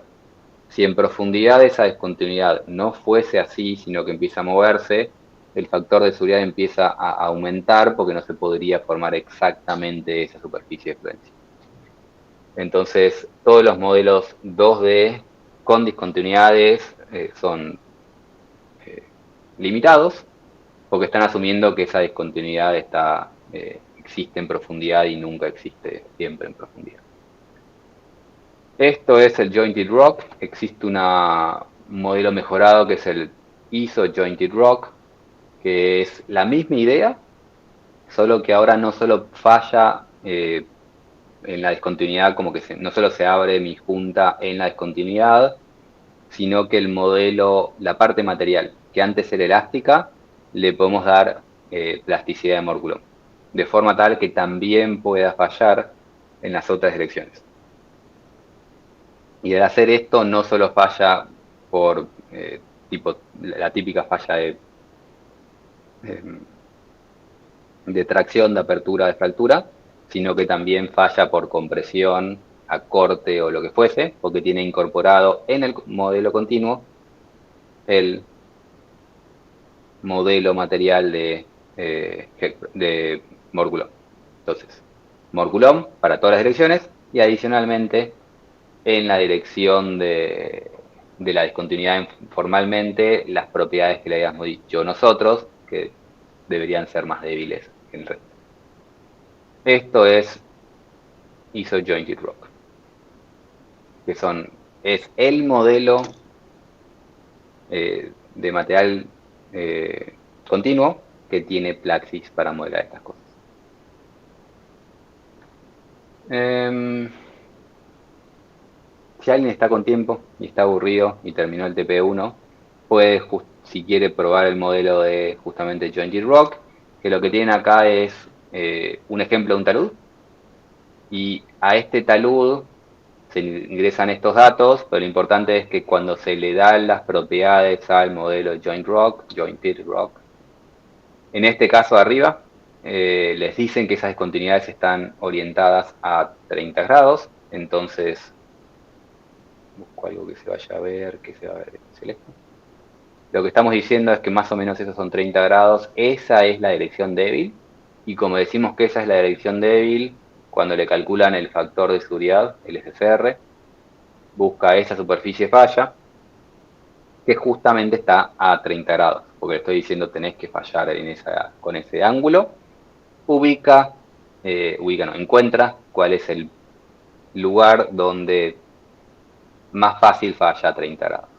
Si en profundidad esa discontinuidad no fuese así, sino que empieza a moverse, el factor de seguridad empieza a aumentar porque no se podría formar exactamente esa superficie de fluencia. Entonces, todos los modelos 2D con discontinuidades son limitados porque están asumiendo que esa discontinuidad existe en profundidad y nunca existe siempre en profundidad. Esto es el Jointed Rock. Existe un modelo mejorado que es el ISO Jointed Rock, que es la misma idea, solo que ahora no solo falla en la discontinuidad, como que no solo se abre mi junta en la discontinuidad, sino que el modelo, la parte material, que antes era elástica, le podemos dar plasticidad de Morculón, de forma tal que también pueda fallar en las otras direcciones. Y al hacer esto no solo falla por la típica falla de tracción, de apertura, de fractura, sino que también falla por compresión, acorte o lo que fuese, porque tiene incorporado en el modelo continuo el modelo material de Morculón. Entonces, Morculón para todas las direcciones y adicionalmente en la dirección de la discontinuidad formalmente las propiedades que le habíamos dicho nosotros, que deberían ser más débiles que el resto. Esto es isojointed rock, que es el modelo de material continuo que tiene Plaxis para modelar estas cosas. Si alguien está con tiempo y está aburrido y terminó el TP1, puede, si quiere, probar el modelo de justamente Jointed Rock, que lo que tienen acá es un ejemplo de un talud, y a este talud se ingresan estos datos, pero lo importante es que cuando se le dan las propiedades al modelo Jointed Rock, en este caso de arriba, les dicen que esas discontinuidades están orientadas a 30 grados, entonces busco algo que se vaya a ver, que se va a ver celeste. Lo que estamos diciendo es que más o menos esos son 30 grados, esa es la dirección débil, y como decimos que esa es la dirección débil, cuando le calculan el factor de seguridad, el SFR, busca esa superficie falla, que justamente está a 30 grados, porque le estoy diciendo tenés que fallar con ese ángulo, encuentra cuál es el lugar donde más fácil falla a 30 grados.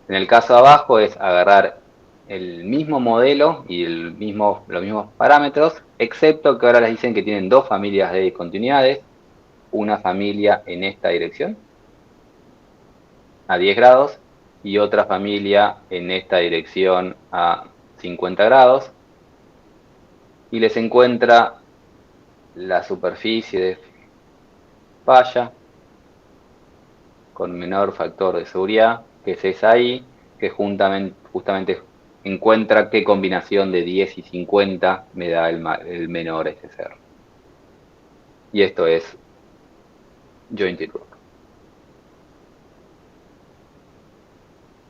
En el caso de abajo es agarrar el mismo modelo y los mismos parámetros, excepto que ahora les dicen que tienen dos familias de discontinuidades, una familia en esta dirección, a 10 grados, y otra familia en esta dirección a 50 grados, y les encuentra la superficie de falla con menor factor de seguridad, que es esa ahí, que justamente encuentra qué combinación de 10 y 50 me da el menor SCR. Y esto es Jointed Rock.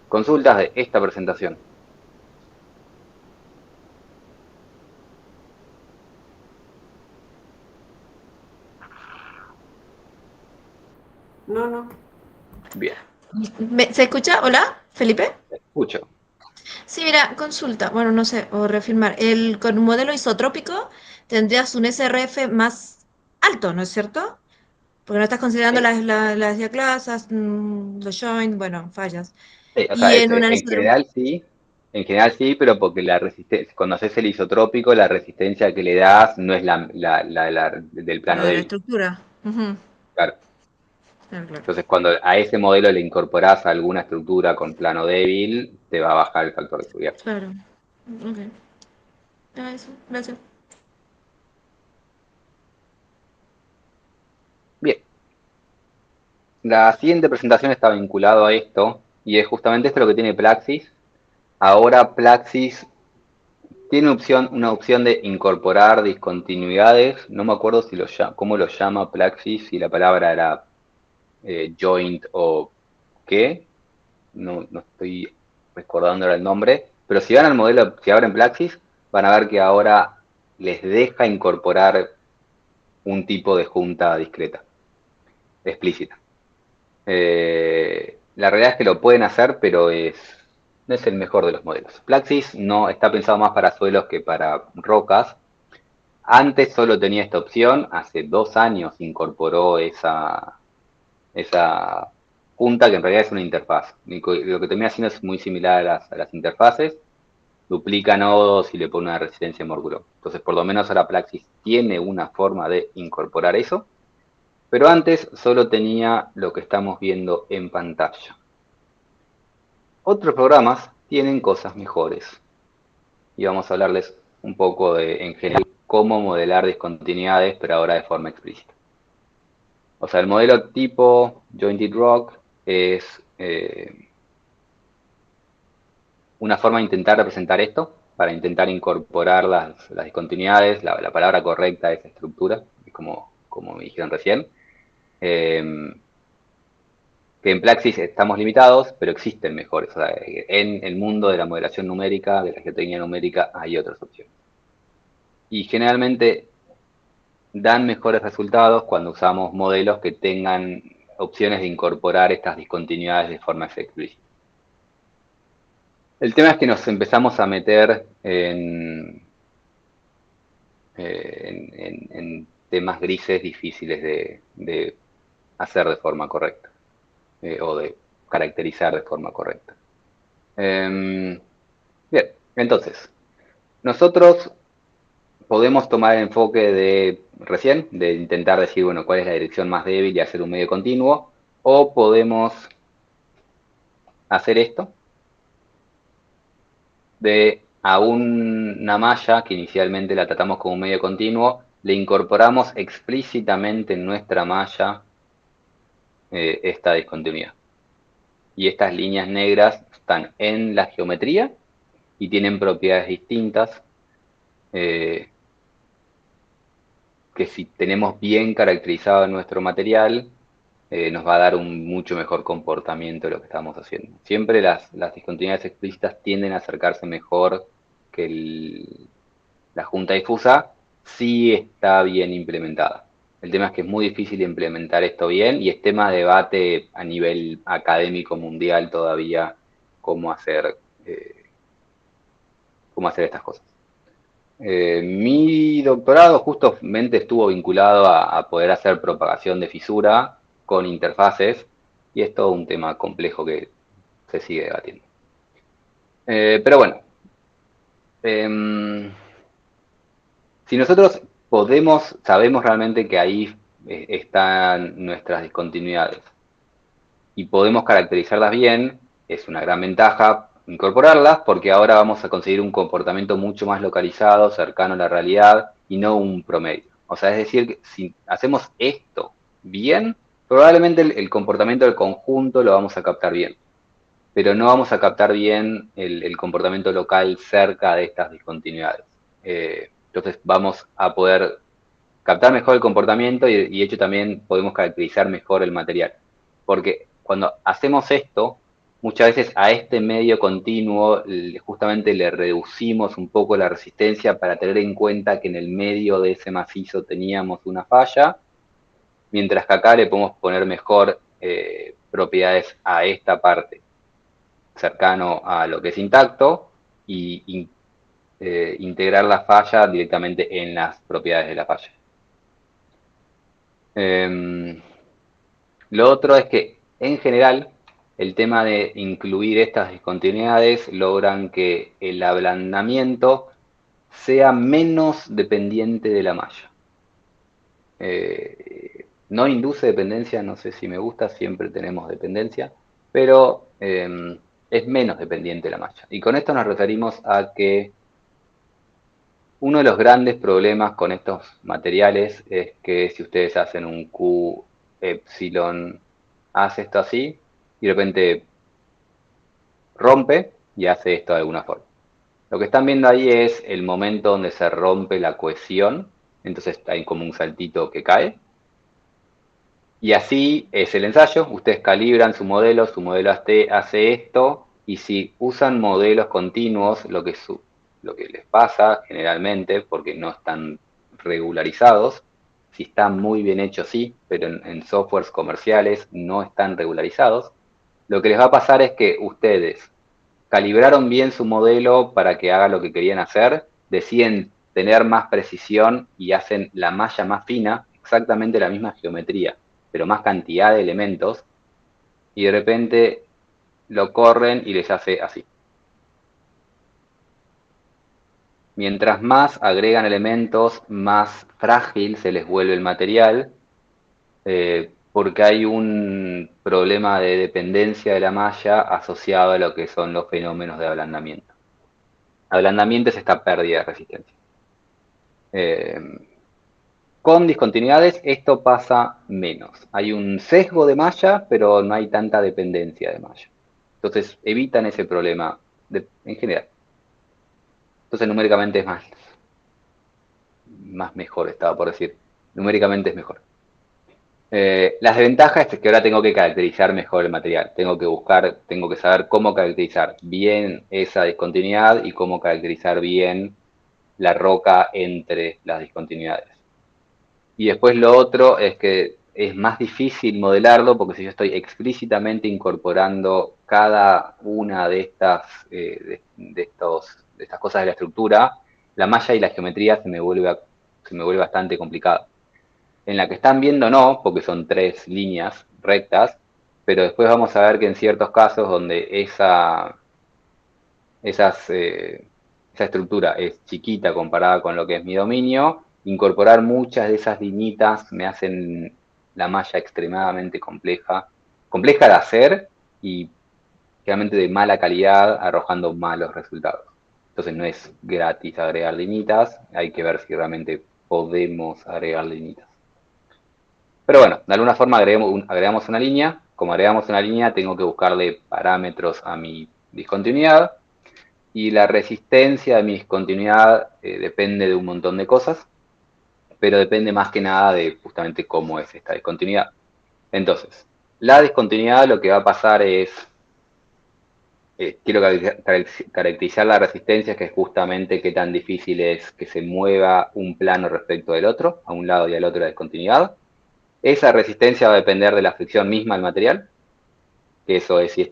Consultas de esta presentación. No. Bien. ¿Se escucha? Hola, Felipe. Escucho. Sí, mira, consulta, bueno, no sé, o reafirmar. Con un modelo isotrópico tendrías un SRF más alto, ¿no es cierto? Porque no estás considerando las diaclasas, los joint, bueno, fallas. O Y sea, en un anisotrópico. en general sí, pero porque la resistencia, cuando haces el isotrópico, la resistencia que le das no es del plano La de la débil. estructura. Ujú. Claro. Claro. Entonces, cuando a ese modelo le incorporas alguna estructura con plano débil, te va a bajar el factor de seguridad. Claro. Ok. Eso, gracias. Bien, la siguiente presentación está vinculado a esto, y es justamente esto lo que tiene Plaxis. Ahora Plaxis tiene una opción de incorporar discontinuidades. No me acuerdo cómo lo llama Plaxis, si la palabra era joint o qué. No estoy recordando ahora el nombre. Pero si van al modelo, si abren Plaxis, van a ver que ahora les deja incorporar un tipo de junta discreta, explícita. La realidad es que lo pueden hacer, pero no es el mejor de los modelos. Plaxis no está pensado más para suelos que para rocas. Antes solo tenía esta opción, hace 2 años incorporó esa junta, que en realidad es una interfaz. Lo que termina haciendo es muy similar a las interfaces, duplica nodos y le pone una resistencia en Morculón. Entonces, por lo menos ahora Plaxis tiene una forma de incorporar eso, pero antes solo tenía lo que estamos viendo en pantalla. Otros programas tienen cosas mejores y vamos a hablarles un poco en general, cómo modelar discontinuidades, pero ahora de forma explícita. O sea, el modelo tipo Jointed Rock es una forma de intentar representar esto, para intentar incorporar las discontinuidades. La palabra correcta es estructura, como me dijeron recién. Que en Praxis estamos limitados, pero existen mejores. O sea, en el mundo de la modelación numérica, de la geotecnia numérica, hay otras opciones. Y generalmente dan mejores resultados cuando usamos modelos que tengan opciones de incorporar estas discontinuidades de forma explícita. El tema es que nos empezamos a meter en temas grises difíciles de hacer de forma correcta, o de caracterizar de forma correcta. Bien, entonces, nosotros podemos tomar el enfoque de intentar decir, bueno, cuál es la dirección más débil y hacer un medio continuo, o podemos hacer esto, de a una malla que inicialmente la tratamos como un medio continuo, le incorporamos explícitamente en nuestra malla esta discontinuidad. Y estas líneas negras están en la geometría y tienen propiedades distintas que si tenemos bien caracterizado nuestro material, nos va a dar un mucho mejor comportamiento de lo que estamos haciendo. Siempre las discontinuidades explícitas tienden a acercarse mejor que la junta difusa si está bien implementada. El tema es que es muy difícil implementar esto bien y es tema de debate a nivel académico mundial todavía cómo hacer estas cosas. Mi doctorado justamente estuvo vinculado a poder hacer propagación de fisura con interfaces y es todo un tema complejo que se sigue debatiendo. Pero bueno, si nosotros sabemos realmente que ahí están nuestras discontinuidades y podemos caracterizarlas bien, es una gran ventaja incorporarlas porque ahora vamos a conseguir un comportamiento mucho más localizado, cercano a la realidad y no un promedio. O sea, es decir, que si hacemos esto bien, probablemente el comportamiento del conjunto lo vamos a captar bien, pero no vamos a captar bien el comportamiento local cerca de estas discontinuidades. Entonces vamos a poder captar mejor el comportamiento y de hecho también podemos caracterizar mejor el material. Porque cuando hacemos esto, muchas veces a este medio continuo justamente le reducimos un poco la resistencia para tener en cuenta que en el medio de ese macizo teníamos una falla, mientras que acá le podemos poner mejor propiedades a esta parte, cercano a lo que es intacto, y integrar la falla directamente en las propiedades de la falla. Lo otro es que, en general, el tema de incluir estas discontinuidades logran que el ablandamiento sea menos dependiente de la malla. No induce dependencia, no sé si me gusta, siempre tenemos dependencia, pero es menos dependiente de la malla. Y con esto nos referimos a que uno de los grandes problemas con estos materiales es que si ustedes hacen un Q epsilon, hace esto así, y de repente rompe y hace esto de alguna forma. Lo que están viendo ahí es el momento donde se rompe la cohesión, entonces hay como un saltito que cae. Y así es el ensayo, ustedes calibran su modelo hace esto, y si usan modelos continuos, lo que les pasa generalmente, porque no están regularizados, si están muy bien hechos sí, pero en softwares comerciales no están regularizados, lo que les va a pasar es que ustedes calibraron bien su modelo para que haga lo que querían hacer, deciden tener más precisión y hacen la malla más fina, exactamente la misma geometría, pero más cantidad de elementos, y de repente lo corren y les hace así. Mientras más agregan elementos, más frágil se les vuelve el material, porque hay un problema de dependencia de la malla asociado a lo que son los fenómenos de ablandamiento. ablandamiento es esta pérdida de resistencia. Con discontinuidades esto pasa menos. Hay un sesgo de malla, pero no hay tanta dependencia de malla. Entonces evitan ese problema en general. Entonces numéricamente es más mejor, estaba por decir. Numéricamente es mejor. Las desventajas es que ahora tengo que caracterizar mejor el material. Tengo que saber cómo caracterizar bien esa discontinuidad y cómo caracterizar bien la roca entre las discontinuidades. Y después lo otro es que es más difícil modelarlo porque si yo estoy explícitamente incorporando cada una de estas, de estas cosas de la estructura, la malla y la geometría se me vuelve bastante complicado. En la que están viendo no, porque son 3 líneas rectas, pero después vamos a ver que en ciertos casos donde esa estructura es chiquita comparada con lo que es mi dominio, incorporar muchas de esas liñitas me hacen la malla extremadamente compleja de hacer y realmente de mala calidad, arrojando malos resultados. Entonces no es gratis agregar liñitas, hay que ver si realmente podemos agregar liñitas. Pero bueno, de alguna forma agregamos una línea. Como agregamos una línea, tengo que buscarle parámetros a mi discontinuidad. Y la resistencia de mi discontinuidad depende de un montón de cosas, pero depende más que nada de justamente cómo es esta discontinuidad. Entonces, la discontinuidad lo que va a pasar es, quiero caracterizar la resistencia, que es justamente qué tan difícil es que se mueva un plano respecto del otro, a un lado y al otro de la discontinuidad. Esa resistencia va a depender de la fricción misma del material, que eso es, si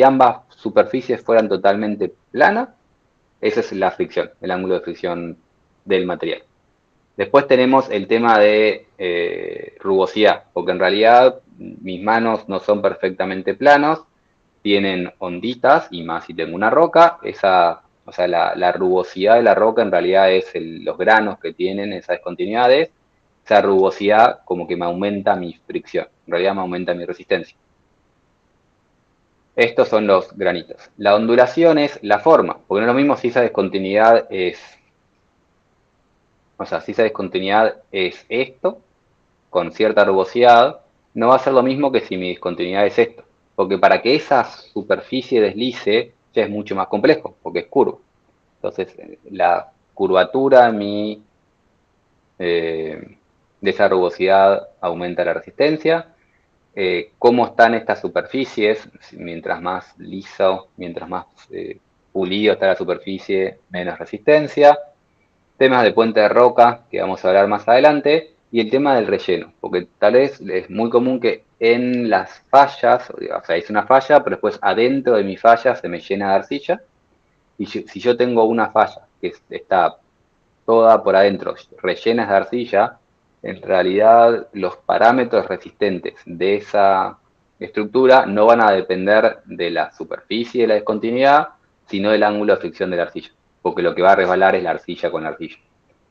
ambas superficies fueran totalmente planas, esa es la fricción, el ángulo de fricción del material. Después tenemos el tema de rugosidad, porque en realidad mis manos no son perfectamente planos, tienen onditas, y más si tengo una roca, la rugosidad de la roca en realidad es los granos que tienen esas discontinuidades. Esa rugosidad como que me aumenta mi fricción, en realidad me aumenta mi resistencia. Estos son los granitos. La ondulación es la forma, porque no es lo mismo si esa discontinuidad es esto, con cierta rugosidad, no va a ser lo mismo que si mi discontinuidad es esto. Porque para que esa superficie deslice ya es mucho más complejo, porque es curvo. Entonces, la curvatura de esa rugosidad aumenta la resistencia. Cómo están estas superficies, mientras más liso, mientras más pulido está la superficie, menos resistencia. Temas de puente de roca, que vamos a hablar más adelante, y el tema del relleno, porque tal vez es muy común que en las fallas, o sea, hice una falla, pero después adentro de mi falla se me llena de arcilla, y si yo tengo una falla que está toda por adentro rellena de arcilla, en realidad los parámetros resistentes de esa estructura no van a depender de la superficie de la discontinuidad, sino del ángulo de fricción de la arcilla, porque lo que va a resbalar es la arcilla con la arcilla.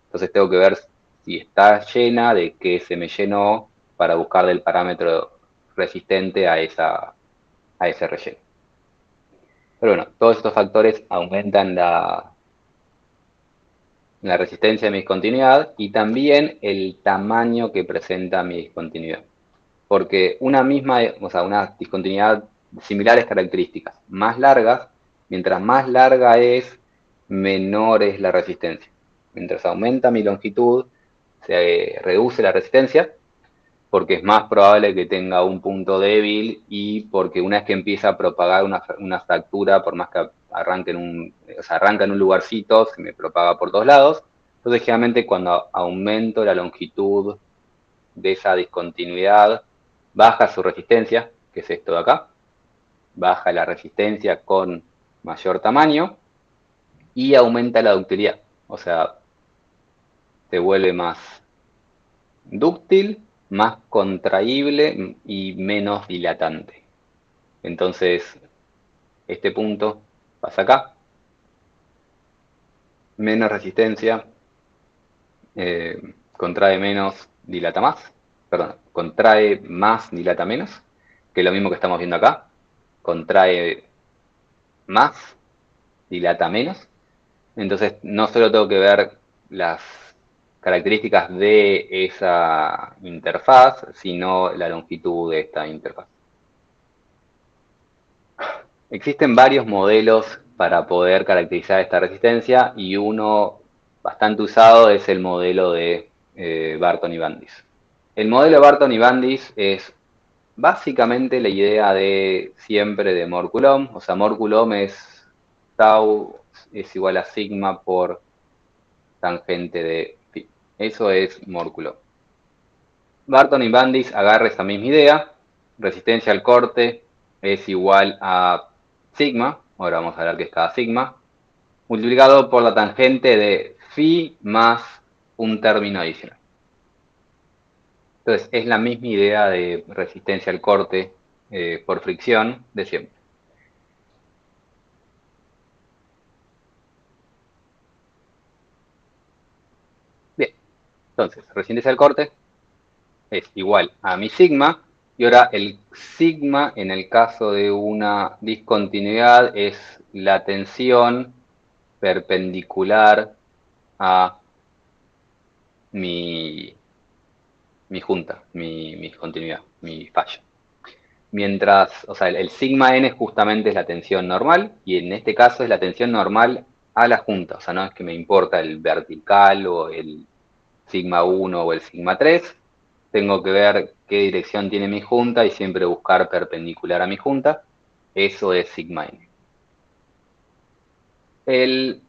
Entonces tengo que ver si está llena, de qué se me llenó, para buscar del parámetro resistente a ese relleno. Pero bueno, todos estos factores aumentan la resistencia de mi discontinuidad y también el tamaño que presenta mi discontinuidad. Porque una discontinuidad similares características, más largas, mientras más larga es, menor es la resistencia. Mientras aumenta mi longitud, se reduce la resistencia, porque es más probable que tenga un punto débil y porque una vez que empieza a propagar una fractura, por más que arranca en un lugarcito, se me propaga por todos lados. Entonces, generalmente cuando aumento la longitud de esa discontinuidad, baja su resistencia, que es esto de acá, baja la resistencia con mayor tamaño y aumenta la ductilidad, o sea, se vuelve más dúctil, más contraíble y menos dilatante. Entonces, este punto pasa acá, menos resistencia, contrae menos, dilata más, perdón, contrae más, dilata menos, que es lo mismo que estamos viendo acá, contrae más, dilata menos, Entonces, no solo tengo que ver las características de esa interfaz, sino la longitud de esta interfaz. Existen varios modelos para poder caracterizar esta resistencia y uno bastante usado es el modelo de Barton y Bandis. El modelo de Barton y Bandis es básicamente la idea de siempre de Mohr Coulomb, o sea, Mohr Coulomb es tau es igual a sigma por tangente de phi. Eso es Mohr Coulomb. Barton y Bandis agarra esa misma idea, resistencia al corte es igual a sigma, ahora vamos a ver qué es cada sigma, multiplicado por la tangente de phi más un término adicional. Entonces, es la misma idea de resistencia al corte por fricción de siempre. Bien, entonces, resistencia al corte es igual a mi sigma, y ahora el sigma en el caso de una discontinuidad es la tensión perpendicular a mi junta, mi continuidad, mi fallo. Mientras, o sea, el sigma n justamente es la tensión normal, y en este caso es la tensión normal a la junta, o sea, no es que me importa el vertical o el sigma 1 o el sigma 3, tengo que ver qué dirección tiene mi junta y siempre buscar perpendicular a mi junta, eso es sigma n. El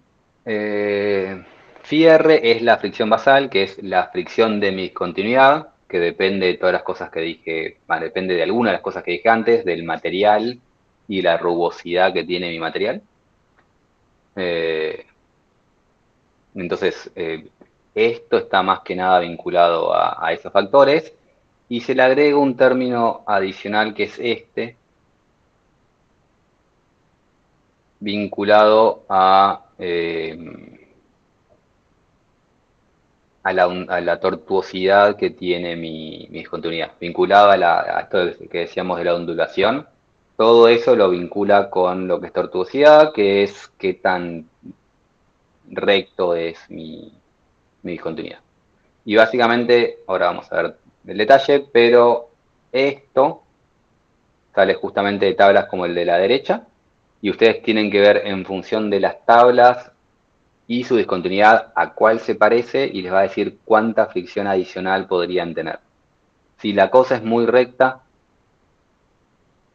phi r es la fricción basal, que es la fricción de mi discontinuidad, que depende de todas las cosas que dije, depende de algunas de las cosas que dije antes, del material y la rugosidad que tiene mi material. Entonces, esto está más que nada vinculado a esos factores, y se le agrega un término adicional que es este, vinculado a la tortuosidad que tiene mi discontinuidad, vinculado a esto que decíamos de la ondulación. Todo eso lo vincula con lo que es tortuosidad, que es qué tan recto es mi discontinuidad. Y básicamente, ahora vamos a ver el detalle, pero esto sale justamente de tablas como el de la derecha, y ustedes tienen que ver en función de las tablas y su discontinuidad a cuál se parece, y les va a decir cuánta fricción adicional podrían tener. Si la cosa es muy recta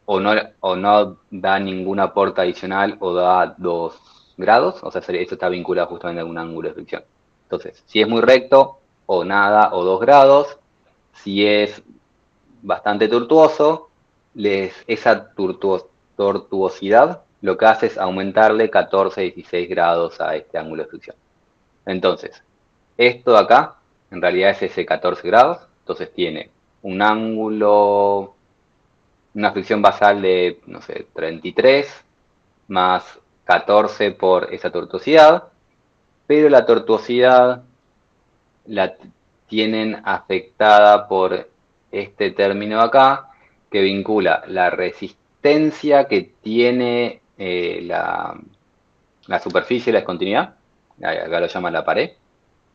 o no da ningún aporte adicional o da 2 grados, o sea, esto está vinculado justamente a un ángulo de fricción. Entonces, si es muy recto, o nada, o 2 grados. Si es bastante tortuoso, esa tortuosidad lo que hace es aumentarle 14, 16 grados a este ángulo de fricción. Entonces, esto de acá, en realidad es ese 14 grados, entonces tiene un ángulo, una fricción basal de, no sé, 33, más 14 por esa tortuosidad, pero la tortuosidad la tienen afectada por este término de acá, que vincula la resistencia que tiene la superficie de la discontinuidad, acá lo llaman la pared,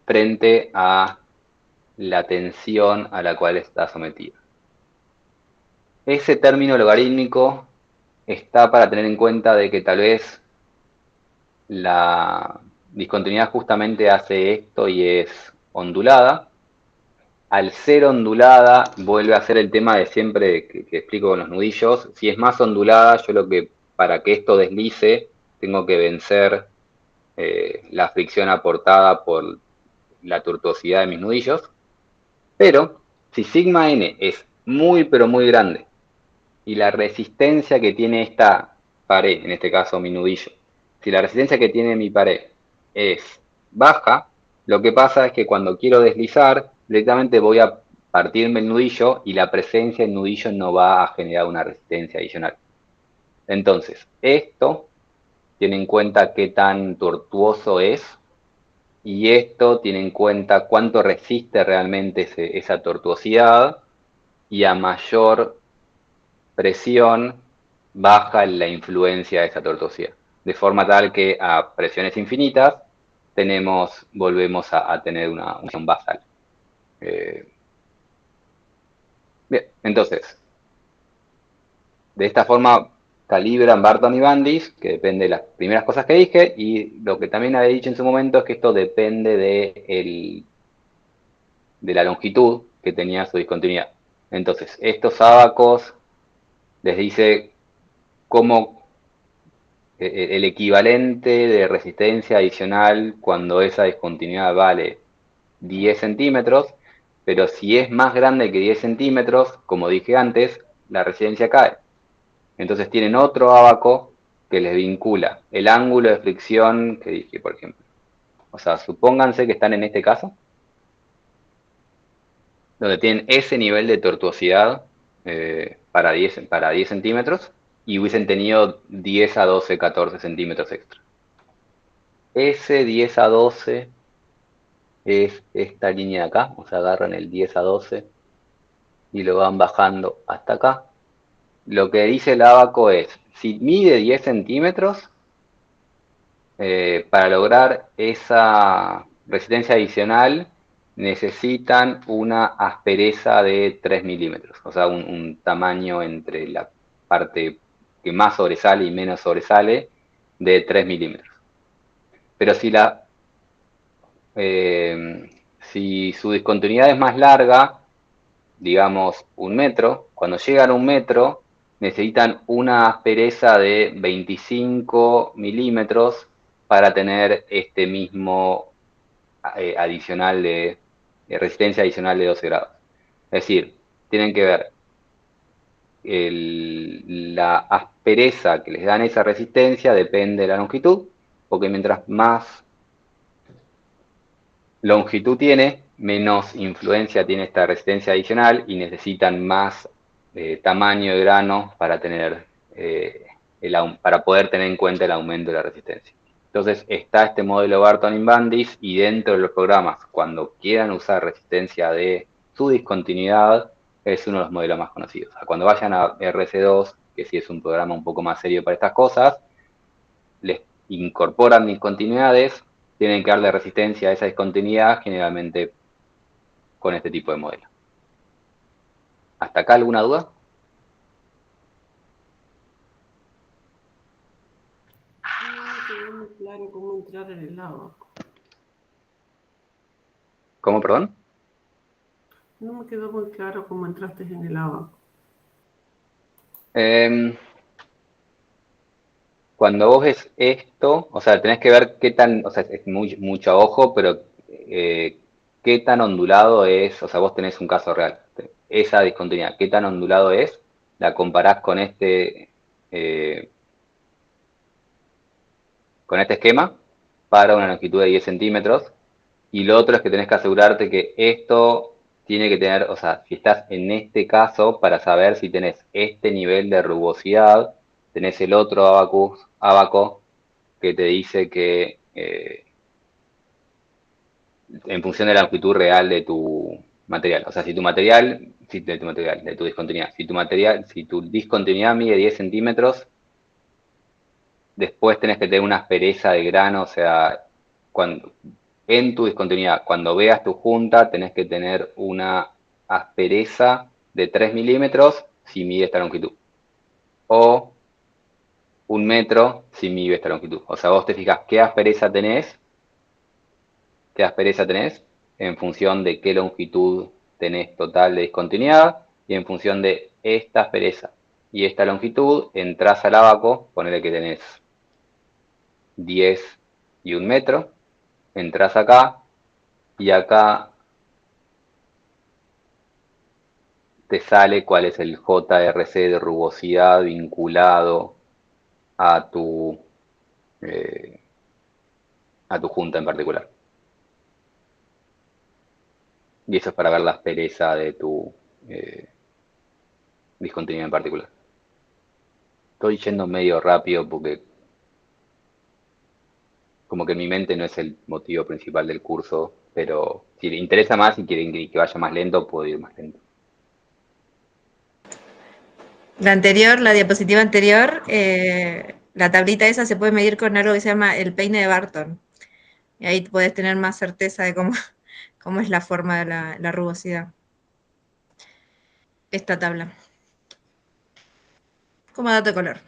frente a la tensión a la cual está sometida. Ese término logarítmico está para tener en cuenta de que tal vez la discontinuidad justamente hace esto y es ondulada. Al ser ondulada, vuelve a ser el tema de siempre que explico con los nudillos. Si es más ondulada, yo para que esto deslice, tengo que vencer la fricción aportada por la tortuosidad de mis nudillos. Pero si sigma n es muy pero muy grande y la resistencia que tiene esta pared, en este caso mi nudillo, si la resistencia que tiene mi pared es baja, lo que pasa es que cuando quiero deslizar, directamente voy a partirme el nudillo y la presencia del nudillo no va a generar una resistencia adicional. Entonces, esto tiene en cuenta qué tan tortuoso es, y esto tiene en cuenta cuánto resiste realmente esa tortuosidad, y a mayor presión baja la influencia de esa tortuosidad. De forma tal que a presiones infinitas volvemos a tener una función basal. Bien, entonces, de esta forma calibran Barton y Bandis, que depende de las primeras cosas que dije, y lo que también había dicho en su momento es que esto depende de la longitud que tenía su discontinuidad. Entonces, estos ábacos les dice cómo el equivalente de resistencia adicional cuando esa discontinuidad vale 10 centímetros, pero si es más grande que 10 centímetros, como dije antes, la resistencia cae. Entonces tienen otro ábaco que les vincula el ángulo de fricción que dije, por ejemplo. O sea, supónganse que están en este caso, donde tienen ese nivel de tortuosidad para 10 centímetros y hubiesen tenido 10 a 12, 14 centímetros extra. Ese 10 a 12 es esta línea de acá, o sea, agarran el 10 a 12 y lo van bajando hasta acá. Lo que dice el ábaco es, si mide 10 centímetros, para lograr esa resistencia adicional necesitan una aspereza de 3 milímetros, o sea, un tamaño entre la parte que más sobresale y menos sobresale de 3 milímetros. Pero si su discontinuidad es más larga, digamos 1 metro, cuando llegan a 1 metro necesitan una aspereza de 25 milímetros para tener este mismo adicional de resistencia adicional de 12 grados. Es decir, tienen que ver la aspereza que les dan esa resistencia depende de la longitud, porque mientras más longitud tiene, menos influencia tiene esta resistencia adicional y necesitan más tamaño de grano para para poder tener en cuenta el aumento de la resistencia. Entonces está este modelo Barton y Bandis y dentro de los programas, cuando quieran usar resistencia de su discontinuidad, es uno de los modelos más conocidos. O sea, cuando vayan a RC2, que sí es un programa un poco más serio para estas cosas, les incorporan discontinuidades, tienen que darle resistencia a esa discontinuidad, generalmente con este tipo de modelo. ¿Hasta acá alguna duda? No me quedó muy claro cómo entrar en el ábaco. ¿Cómo, perdón? No me quedó muy claro cómo entraste en el ábaco. Cuando vos ves esto, o sea, tenés que ver qué tan, o sea, es mucho ojo, pero qué tan ondulado es, o sea, vos tenés un caso real, esa discontinuidad, qué tan ondulado es, la comparás con este esquema para una longitud de 10 centímetros, y lo otro es que tenés que asegurarte que esto tiene que tener, o sea, si estás en este caso, para saber si tenés este nivel de rugosidad, tenés el otro abaco que te dice que en función de la longitud real de tu material, o sea, de tu discontinuidad, si tu discontinuidad mide 10 centímetros, después tenés que tener una aspereza de grano, o sea, en tu discontinuidad, cuando veas tu junta, tenés que tener una aspereza de 3 milímetros si mide esta longitud. O 1 metro si mide esta longitud. O sea, vos te fijas qué aspereza tenés en función de qué longitud tenés total de discontinuidad y en función de esta aspereza y esta longitud, entras al ábaco, ponele que tenés 10 y 1 metro, entras acá y acá te sale cuál es el JRC de rugosidad vinculado a eh, a tu junta en particular. Y eso es para ver la aspereza de tu discontinuidad en particular. Estoy yendo medio rápido porque como que mi mente no es el motivo principal del curso, pero si le interesa más y quieren que vaya más lento, puedo ir más lento. La diapositiva anterior, la tablita esa se puede medir con algo que se llama el peine de Barton. Y ahí puedes tener más certeza de cómo es la forma de la rugosidad. Esta tabla. Como dato de color.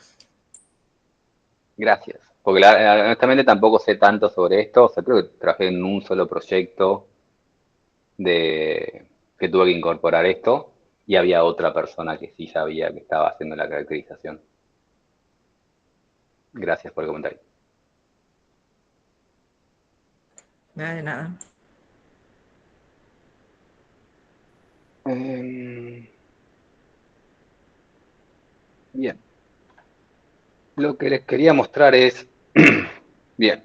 Gracias. Porque honestamente tampoco sé tanto sobre esto. O sea, creo que trabajé en un solo proyecto que tuve que incorporar esto y había otra persona que sí sabía que estaba haciendo la caracterización. Gracias por el comentario. Nada de nada. Bien. Lo que les quería mostrar es, bien,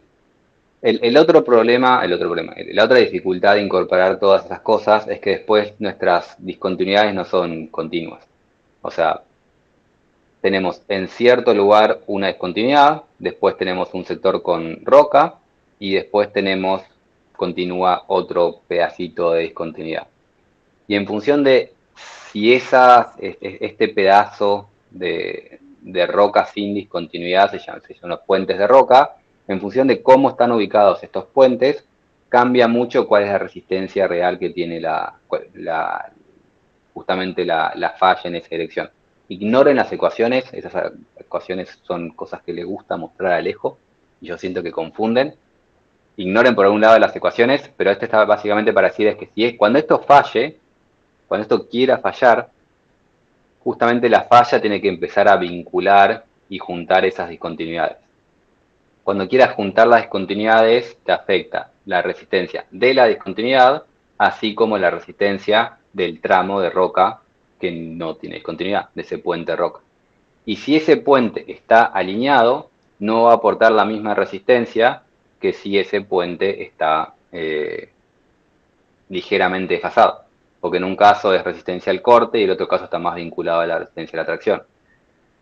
la otra dificultad de incorporar todas esas cosas es que después nuestras discontinuidades no son continuas. O sea, tenemos en cierto lugar una discontinuidad, después tenemos un sector con roca y después continúa otro pedacito de discontinuidad. Y en función de si este pedazo de roca sin discontinuidad se llaman los puentes de roca, en función de cómo están ubicados estos puentes, cambia mucho cuál es la resistencia real que tiene justamente la falla en esa dirección. Ignoren las ecuaciones, esas ecuaciones son cosas que les gusta mostrar a Alejo y yo siento que confunden. Ignoren por algún lado las ecuaciones, pero esto está básicamente para decir es que cuando esto falle, cuando esto quiera fallar, justamente la falla tiene que empezar a vincular y juntar esas discontinuidades. Cuando quieras juntar las discontinuidades, te afecta la resistencia de la discontinuidad, así como la resistencia del tramo de roca que no tiene discontinuidad, de ese puente de roca. Y si ese puente está alineado, no va a aportar la misma resistencia que si ese puente está ligeramente desfasado, porque en un caso es resistencia al corte y el otro caso está más vinculado a la resistencia a la tracción.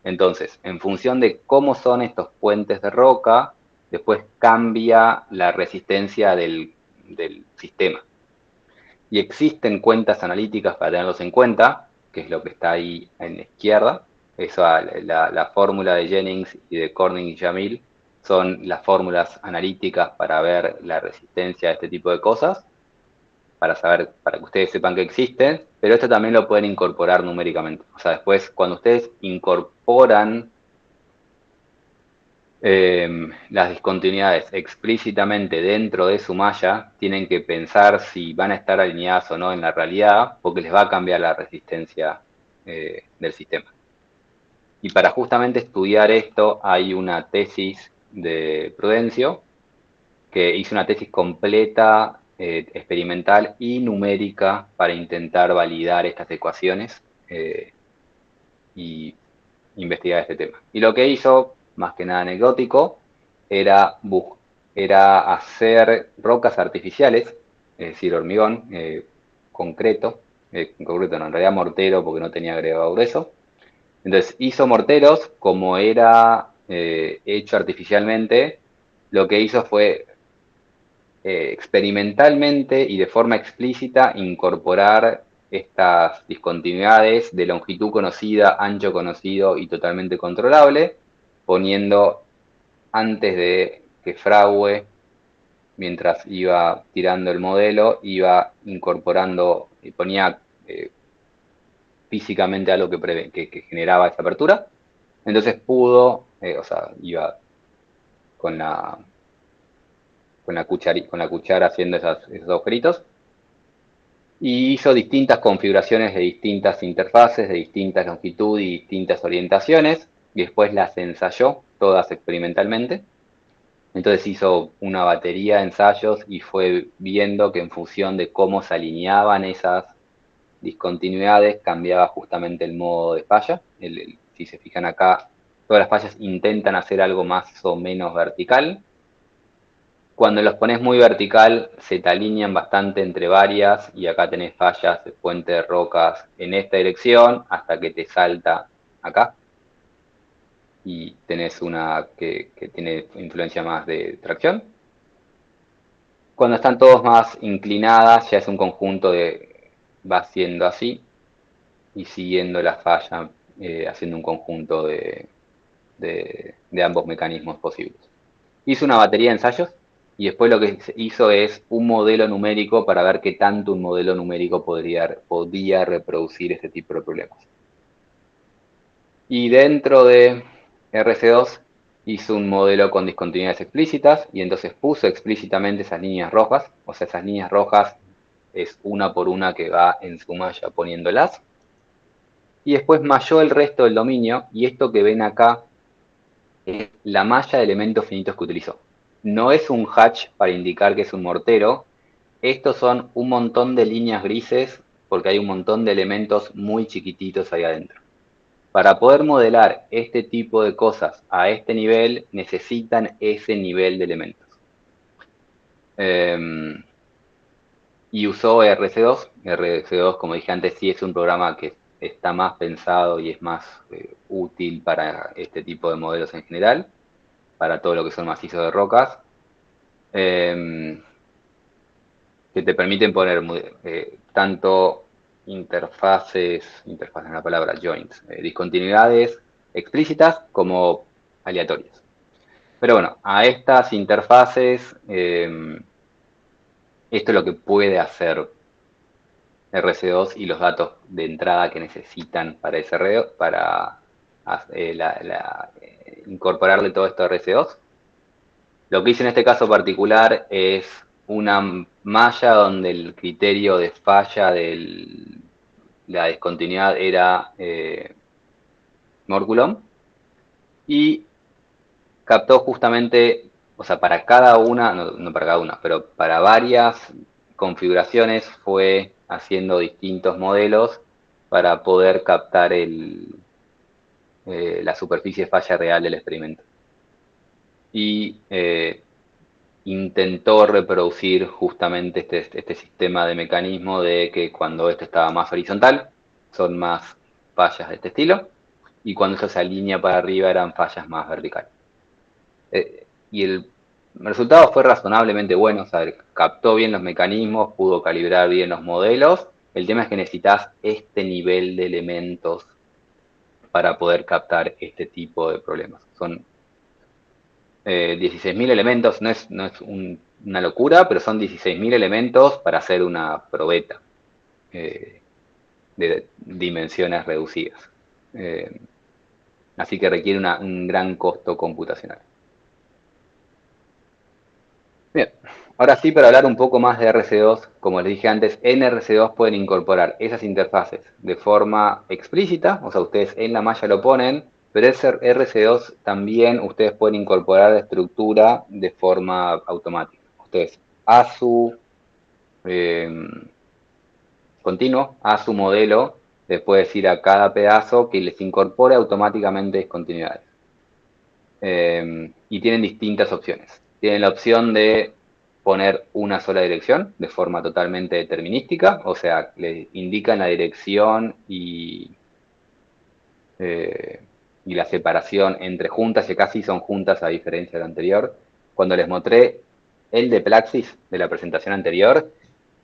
Entonces, en función de cómo son estos puentes de roca, después cambia la resistencia del sistema. Y existen cuentas analíticas para tenerlos en cuenta, que es lo que está ahí en la izquierda. La fórmula de Jennings y de Corning y Jamil son las fórmulas analíticas para ver la resistencia a este tipo de cosas, para que ustedes sepan que existen, pero esto también lo pueden incorporar numéricamente. O sea, después, cuando ustedes incorporan las discontinuidades explícitamente dentro de su malla, tienen que pensar si van a estar alineadas o no en la realidad, porque les va a cambiar la resistencia del sistema. Y para justamente estudiar esto, hay una tesis de Prudencio, que hizo una tesis completa, experimental y numérica para intentar validar estas ecuaciones y investigar este tema. Y lo que hizo, más que nada anecdótico, era hacer rocas artificiales, es decir, hormigón concreto, concreto no, en realidad mortero porque no tenía agregado grueso. Entonces hizo morteros, como era hecho artificialmente, lo que hizo fue experimentalmente y de forma explícita incorporar estas discontinuidades de longitud conocida, ancho conocido y totalmente controlable, poniendo antes de que fragüe, mientras iba tirando el modelo, iba incorporando y ponía físicamente algo que generaba esa apertura. Entonces pudo, o sea, iba con la cuchara haciendo esos agujeritos, y hizo distintas configuraciones de distintas interfaces, de distintas longitudes y distintas orientaciones, y después las ensayó todas experimentalmente. Entonces hizo una batería de ensayos y fue viendo que en función de cómo se alineaban esas discontinuidades cambiaba justamente el modo de falla. Si se fijan acá, todas las fallas intentan hacer algo más o menos vertical. Cuando los pones muy vertical, se te alinean bastante entre varias, y acá tenés fallas de puente de rocas en esta dirección hasta que te salta acá. Y tenés una que tiene influencia más de tracción. Cuando están todos más inclinadas, ya es un conjunto va siendo así y siguiendo la falla, haciendo un conjunto de ambos mecanismos posibles. Hice una batería de ensayos y después lo que se hizo es un modelo numérico para ver qué tanto un modelo numérico podía reproducir este tipo de problemas. Y dentro de RC2 hizo un modelo con discontinuidades explícitas y entonces puso explícitamente esas líneas rojas, o sea, esas líneas rojas es una por una que va en su malla poniéndolas. Y después malló el resto del dominio, y esto que ven acá es la malla de elementos finitos que utilizó. No es un hatch para indicar que es un mortero, estos son un montón de líneas grises porque hay un montón de elementos muy chiquititos ahí adentro. Para poder modelar este tipo de cosas a este nivel, necesitan ese nivel de elementos. Y usó RC2. RC2, como dije antes, sí es un programa que está más pensado y es más útil para este tipo de modelos en general, para todo lo que son macizos de rocas, que te permiten poner tanto interfaces es la palabra, joints, discontinuidades explícitas como aleatorias. Pero bueno, a estas interfaces, esto es lo que puede hacer RC2 y los datos de entrada que necesitan para ese para incorporarle todo esto a RC2. Lo que hice en este caso particular es una malla donde el criterio de falla de la discontinuidad era Morculum, y captó justamente, o sea, para cada una, no para cada una, pero para varias configuraciones fue haciendo distintos modelos para poder captar la superficie de falla real del experimento. Y intentó reproducir justamente este sistema de mecanismo de que cuando esto estaba más horizontal, son más fallas de este estilo, y cuando eso se alinea para arriba eran fallas más verticales. Y el resultado fue razonablemente bueno, o sea, captó bien los mecanismos, pudo calibrar bien los modelos. El tema es que necesitas este nivel de elementos para poder captar este tipo de problemas. Son 16.000 elementos, no es una locura, pero son 16.000 elementos para hacer una probeta de dimensiones reducidas. Así que requiere un gran costo computacional. Bien, ahora sí, para hablar un poco más de RC2, como les dije antes, en RC2 pueden incorporar esas interfaces de forma explícita, o sea, ustedes en la malla lo ponen, pero ese RC2 también ustedes pueden incorporar la estructura de forma automática. Ustedes a su continuo, a su modelo, les puede decir a cada pedazo que les incorpore automáticamente discontinuidades. Y tienen distintas opciones. Tienen la opción de poner una sola dirección de forma totalmente determinística, o sea, le indican la dirección y la separación entre juntas, y acá sí son juntas a diferencia de lo anterior. Cuando les mostré el de Plaxis de la presentación anterior,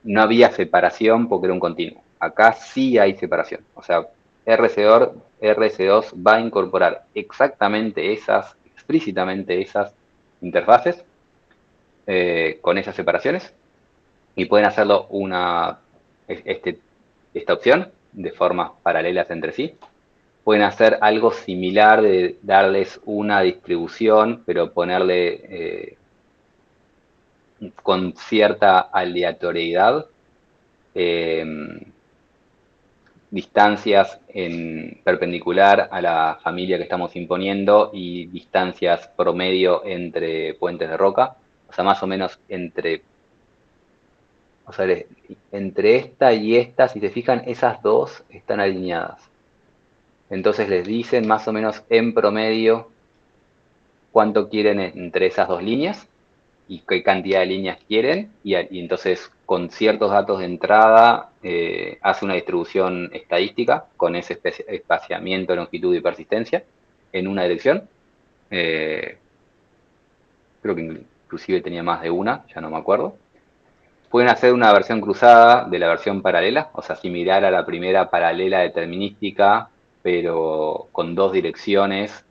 no había separación porque era un continuo. Acá sí hay separación, o sea, RC2 va a incorporar exactamente explícitamente esas interfaces con esas separaciones, y pueden hacerlo esta opción de formas paralelas entre sí. Pueden hacer algo similar de darles una distribución, pero ponerle con cierta aleatoriedad distancias en perpendicular a la familia que estamos imponiendo y distancias promedio entre puentes de roca, o sea, más o menos entre esta y esta, si se fijan, esas dos están alineadas. Entonces les dicen más o menos en promedio cuánto quieren entre esas dos líneas y qué cantidad de líneas quieren, y entonces con ciertos datos de entrada hace una distribución estadística con ese espaciamiento, longitud y persistencia en una dirección. Creo que inclusive tenía más de una, ya no me acuerdo. Pueden hacer una versión cruzada de la versión paralela, o sea, similar a la primera paralela determinística, pero con dos direcciones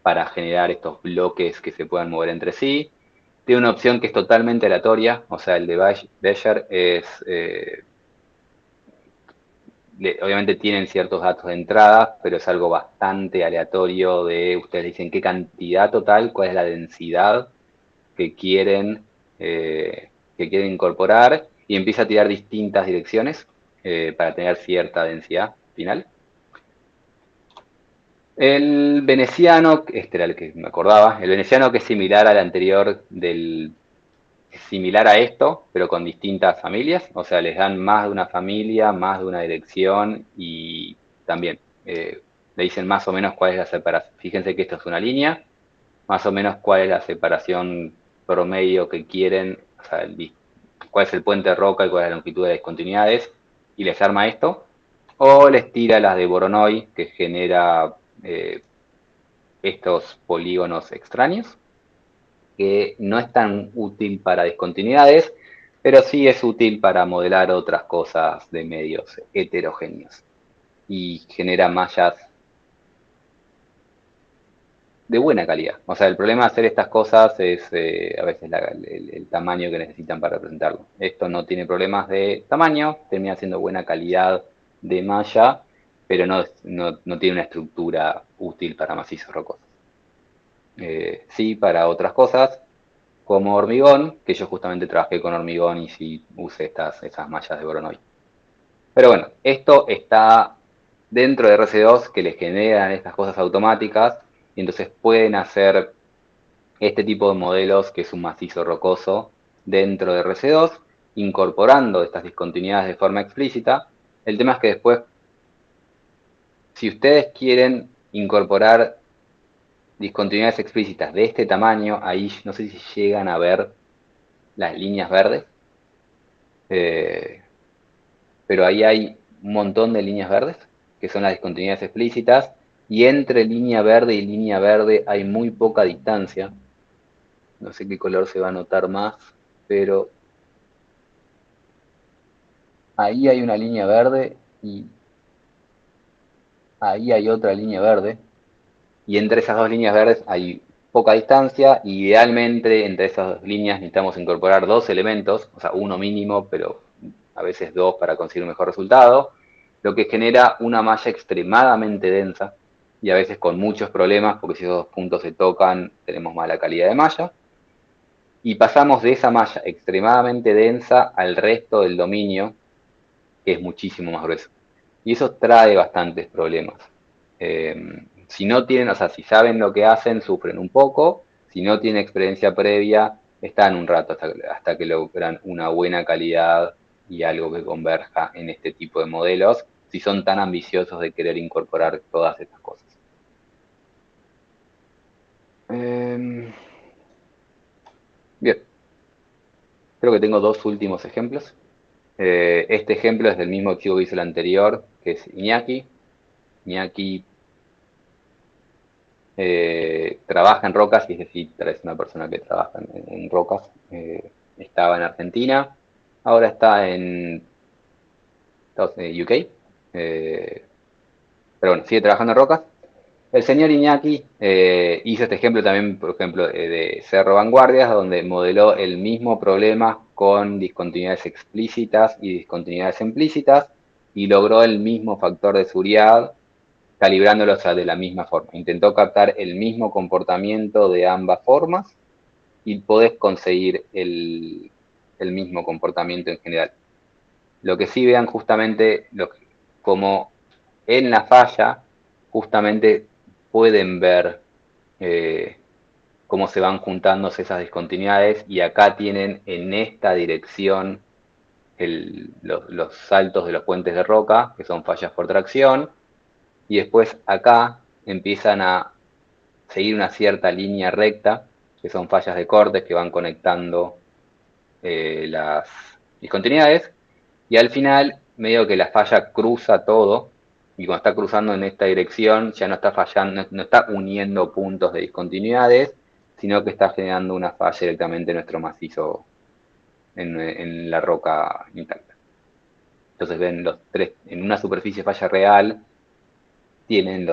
para generar estos bloques que se puedan mover entre sí. tiene una opción que es totalmente aleatoria, o sea, el de Bayes es, obviamente tienen ciertos datos de entrada, pero es algo bastante aleatorio de, ustedes dicen qué cantidad total, cuál es la densidad que quieren incorporar, y empieza a tirar distintas direcciones para tener cierta densidad final. El veneciano, este era el que me acordaba, el veneciano, que es similar al anterior, similar a esto, pero con distintas familias, o sea, les dan más de una familia, más de una dirección, y también le dicen más o menos cuál es la separación. Fíjense que esto es una línea, más o menos cuál es la separación promedio que quieren, o sea, cuál es el puente de roca y cuál es la longitud de discontinuidades, y les arma esto, o les tira las de Voronoi, que genera estos polígonos extraños, que no es tan útil para discontinuidades, pero sí es útil para modelar otras cosas de medios heterogéneos, y genera mallas de buena calidad. O sea, el problema de hacer estas cosas es a veces el tamaño que necesitan para representarlo. Esto no tiene problemas de tamaño, termina siendo buena calidad de malla, pero no tiene una estructura útil para macizos rocosos. Sí, para otras cosas, como hormigón, que yo justamente trabajé con hormigón y sí usé esas mallas de Voronoi. Pero bueno, esto está dentro de RC2, que les generan estas cosas automáticas, y entonces pueden hacer este tipo de modelos, que es un macizo rocoso, dentro de RC2, incorporando estas discontinuidades de forma explícita. El tema es que después, si ustedes quieren incorporar discontinuidades explícitas de este tamaño, ahí no sé si llegan a ver las líneas verdes, pero ahí hay un montón de líneas verdes, que son las discontinuidades explícitas, y entre línea verde y línea verde hay muy poca distancia. No sé qué color se va a notar más, pero ahí hay una línea verde y ahí hay otra línea verde, y entre esas dos líneas verdes hay poca distancia. Idealmente entre esas dos líneas necesitamos incorporar dos elementos, o sea, uno mínimo, pero a veces dos para conseguir un mejor resultado, lo que genera una malla extremadamente densa y a veces con muchos problemas, porque si esos dos puntos se tocan tenemos mala calidad de malla, y pasamos de esa malla extremadamente densa al resto del dominio, que es muchísimo más grueso. Y eso trae bastantes problemas. Si no tienen, o sea, si saben lo que hacen, sufren un poco. Si no tienen experiencia previa, están un rato hasta que logran una buena calidad y algo que converja en este tipo de modelos, si son tan ambiciosos de querer incorporar todas estas cosas. Bien, creo que tengo dos últimos ejemplos. Este ejemplo es del mismo archivo que hice el anterior, que es Iñaki. Iñaki trabaja en rocas, y es decir, es una persona que trabaja en rocas. Estaba en Argentina, ahora está en UK, pero bueno, sigue trabajando en rocas. El señor Iñaki hizo este ejemplo también, por ejemplo, de Cerro Vanguardias, donde modeló el mismo problema con discontinuidades explícitas y discontinuidades implícitas, y logró el mismo factor de seguridad calibrándolos de la misma forma. Intentó captar el mismo comportamiento de ambas formas y podés conseguir el mismo comportamiento en general. Lo que sí vean justamente, como en la falla, justamente pueden ver cómo se van juntando esas discontinuidades, y acá tienen en esta dirección los saltos de los puentes de roca, que son fallas por tracción, y después acá empiezan a seguir una cierta línea recta, que son fallas de cortes que van conectando las discontinuidades, y al final medio que la falla cruza todo, y cuando está cruzando en esta dirección ya no está fallando, no está uniendo puntos de discontinuidades, sino que está generando una falla directamente en nuestro macizo, en la roca intacta. Entonces ven los tres, en una superficie falla real, tienen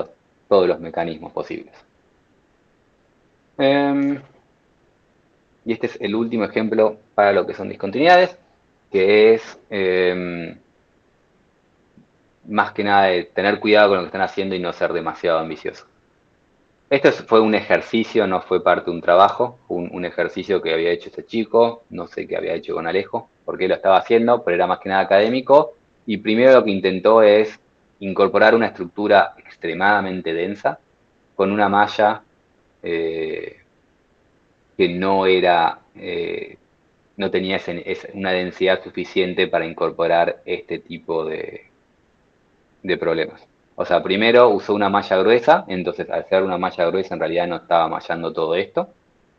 todos los mecanismos posibles. Y este es el último ejemplo para lo que son discontinuidades, que es más que nada de tener cuidado con lo que están haciendo y no ser demasiado ambicioso. Esto fue un ejercicio, no fue parte de un trabajo, fue un ejercicio que había hecho este chico, no sé qué había hecho con Alejo, porque lo estaba haciendo, pero era más que nada académico, y primero lo que intentó es incorporar una estructura extremadamente densa, con una malla que no era, no tenía una densidad suficiente para incorporar este tipo de problemas. O sea, primero usó una malla gruesa, entonces al ser una malla gruesa en realidad no estaba mallando todo esto,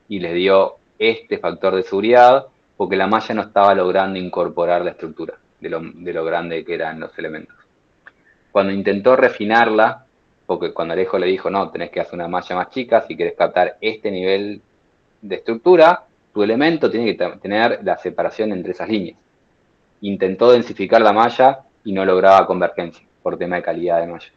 y les dio este factor de seguridad porque la malla no estaba logrando incorporar la estructura de lo grande que eran los elementos. Cuando intentó refinarla, porque cuando Alejo le dijo, no, tenés que hacer una malla más chica si querés captar este nivel de estructura, tu elemento tiene que tener la separación entre esas líneas. Intentó densificar la malla y no lograba convergencia por tema de calidad de malla.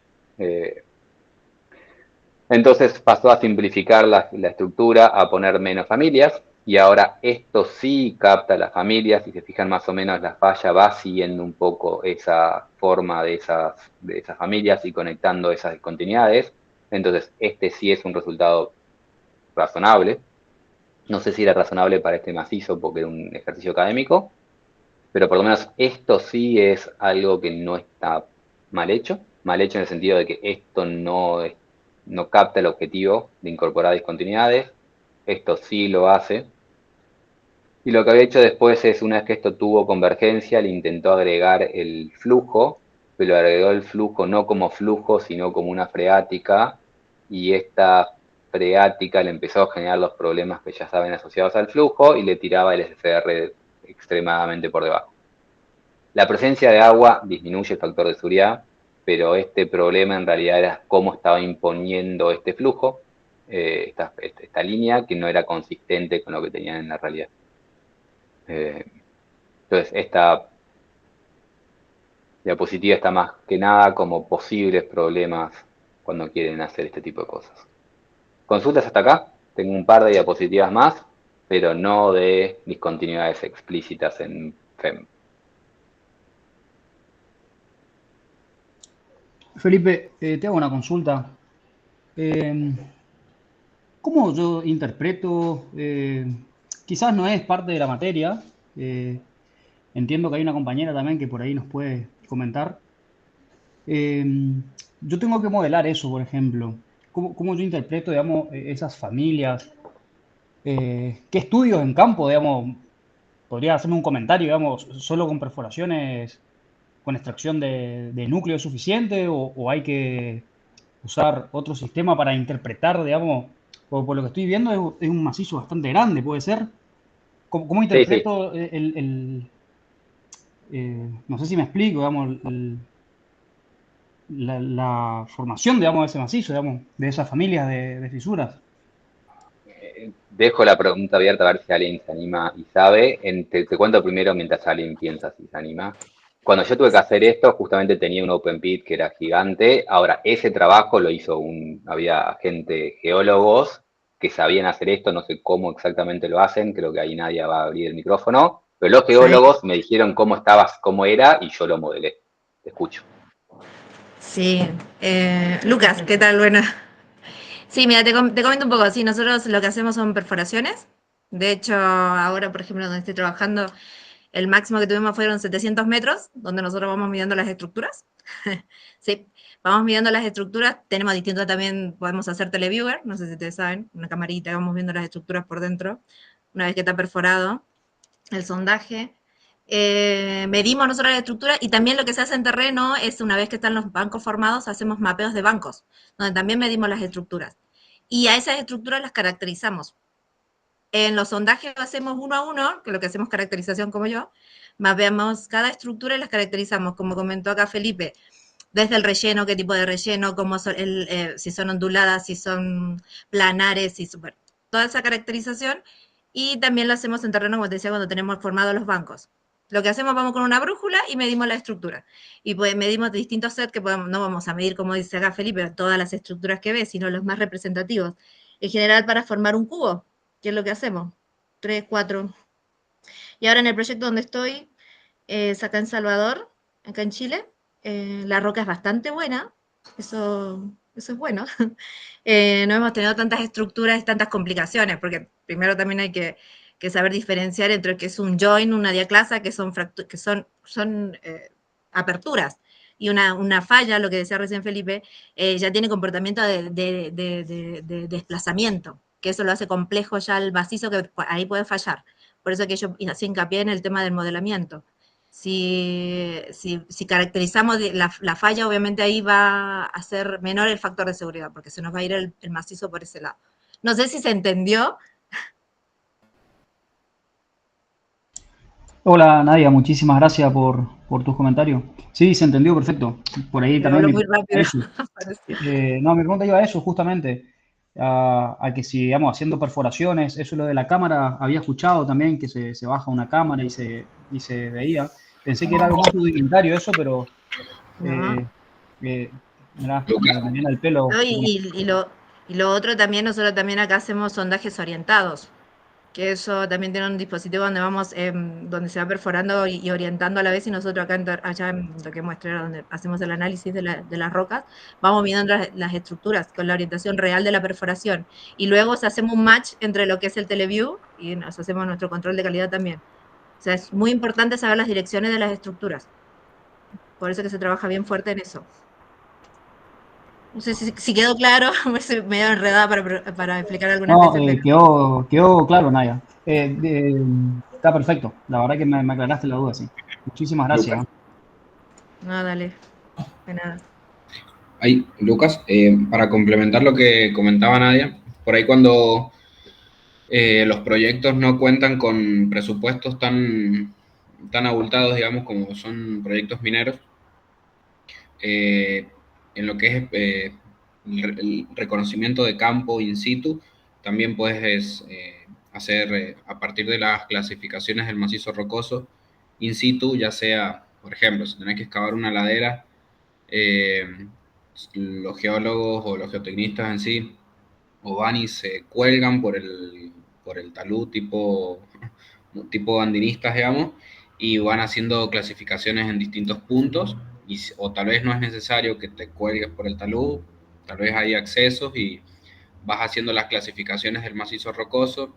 Entonces pasó a simplificar la estructura, a poner menos familias, y ahora esto sí capta las familias, si se fijan más o menos la falla va siguiendo un poco esa forma de esas familias y conectando esas discontinuidades. Entonces este sí es un resultado razonable. No sé si era razonable para este macizo porque era un ejercicio académico, pero por lo menos esto sí es algo que no está mal hecho en el sentido de que esto no capta el objetivo de incorporar discontinuidades, esto sí lo hace, y lo que había hecho después es, una vez que esto tuvo convergencia, le intentó agregar el flujo, pero agregó el flujo no como flujo, sino como una freática, y esta freática le empezó a generar los problemas que ya saben asociados al flujo, y le tiraba el SFR extremadamente por debajo. La presencia de agua disminuye el factor de seguridad, pero este problema en realidad era cómo estaba imponiendo este flujo, esta línea, que no era consistente con lo que tenían en la realidad. Entonces, esta diapositiva está más que nada como posibles problemas cuando quieren hacer este tipo de cosas. ¿Consultas hasta acá? Tengo un par de diapositivas más, pero no de discontinuidades explícitas en FEM. Felipe, te hago una consulta. ¿Cómo yo interpreto? Quizás no es parte de la materia. eh, Entiendo que hay una compañera también que por ahí nos puede comentar. Eh, yo tengo que modelar eso, por ejemplo. ¿Cómo yo interpreto, digamos, esas familias? ¿Qué estudios en campo, digamos? ¿Podría hacerme un comentario, digamos, solo con perforaciones, con extracción de núcleo es suficiente o hay que usar otro sistema para interpretar, digamos, por lo que estoy viendo es un macizo bastante grande, ¿puede ser? ¿Cómo Sí, sí. interpreto no sé si me explico, digamos, la formación, digamos, de ese macizo, digamos, de esas familias de fisuras? Dejo la pregunta abierta a ver si alguien se anima y sabe. Te cuento primero mientras alguien piensa si se anima. Cuando yo tuve que hacer esto, justamente tenía un open pit que era gigante. Ahora, ese trabajo lo hizo había gente, geólogos, que sabían hacer esto, no sé cómo exactamente lo hacen, creo que ahí nadie va a abrir el micrófono, pero los Sí, geólogos me dijeron cómo era y yo lo modelé. Te escucho. sí. Lucas, ¿qué tal? Buena. Sí, mira, te comento un poco. Sí, nosotros lo que hacemos son perforaciones. De hecho, ahora, por ejemplo, donde estoy trabajando, el máximo que tuvimos fueron 700 metros, donde nosotros vamos midiendo las estructuras. Sí, vamos midiendo las estructuras. Tenemos distintos también, podemos hacer televiewer, no sé si ustedes saben, una camarita, vamos viendo las estructuras por dentro, una vez que está perforado el sondaje. Medimos nosotros la estructura y también lo que se hace en terreno es, una vez que están los bancos formados, hacemos mapeos de bancos, donde también medimos las estructuras. Y a esas estructuras las caracterizamos. En los sondajes hacemos uno a uno, que es lo que hacemos caracterización como yo, mapeamos cada estructura y las caracterizamos, como comentó acá Felipe, desde el relleno, qué tipo de relleno, cómo son si son onduladas, si son planares, si bueno, toda esa caracterización. Y también lo hacemos en terreno, como te decía, cuando tenemos formados los bancos. Lo que hacemos, vamos con una brújula y medimos la estructura. Y pues medimos distintos sets que no vamos a medir, como dice acá Felipe, todas las estructuras que ves, sino los más representativos. En general, para formar un cubo, ¿qué es lo que hacemos? 3, 4. Y ahora en el proyecto donde estoy, es acá en Salvador, acá en Chile, la roca es bastante buena, eso es bueno. No hemos tenido tantas estructuras y tantas complicaciones, porque primero también hay que saber diferenciar entre lo que es un join, una diaclasa, que son aperturas, y una falla, lo que decía recién Felipe, ya tiene comportamiento de desplazamiento, que eso lo hace complejo ya el macizo, que ahí puede fallar. Por eso que yo hacía hincapié en el tema del modelamiento. Si caracterizamos la falla, obviamente ahí va a ser menor el factor de seguridad, porque se nos va a ir el macizo por ese lado. No sé si se entendió. Hola Nadia, muchísimas gracias por tus comentarios. Sí, se entendió perfecto. Por ahí Pero también hablo mi muy pregunta rápido. iba a eso. No, mi pregunta iba a eso, justamente, a que si, digamos, haciendo perforaciones, eso lo de la cámara, había escuchado también que se baja una cámara y se veía. Pensé que era algo más rudimentario eso, pero No. mirá, Lucas, me viene al pelo. No, y lo otro también, nosotros también acá hacemos sondajes orientados, que eso también tiene un dispositivo donde vamos, donde se va perforando y orientando a la vez, y nosotros acá allá en lo que muestra, donde hacemos el análisis de las rocas, vamos viendo las estructuras con la orientación real de la perforación, y luego hacemos un match entre lo que es el teleview y nos hacemos nuestro control de calidad también. O sea, es muy importante saber las direcciones de las estructuras, por eso que se trabaja bien fuerte en eso. No sé si quedó claro, me he medio enredada para explicar algunas No, veces, pero quedó claro, Nadia. Está perfecto. La verdad que me aclaraste la duda, sí. Muchísimas gracias. Lucas, no, dale, de nada. Lucas, para complementar lo que comentaba Nadia, por ahí cuando los proyectos no cuentan con presupuestos tan abultados, digamos, como son proyectos mineros, en lo que es el reconocimiento de campo in situ, también puedes hacer a partir de las clasificaciones del macizo rocoso in situ, ya sea, por ejemplo, si tenés que excavar una ladera, los geólogos o los geotecnistas en sí, o van y se cuelgan por el talud tipo andinistas, digamos, y van haciendo clasificaciones en distintos puntos, o tal vez no es necesario que te cuelgues por el talud, tal vez hay accesos y vas haciendo las clasificaciones del macizo rocoso,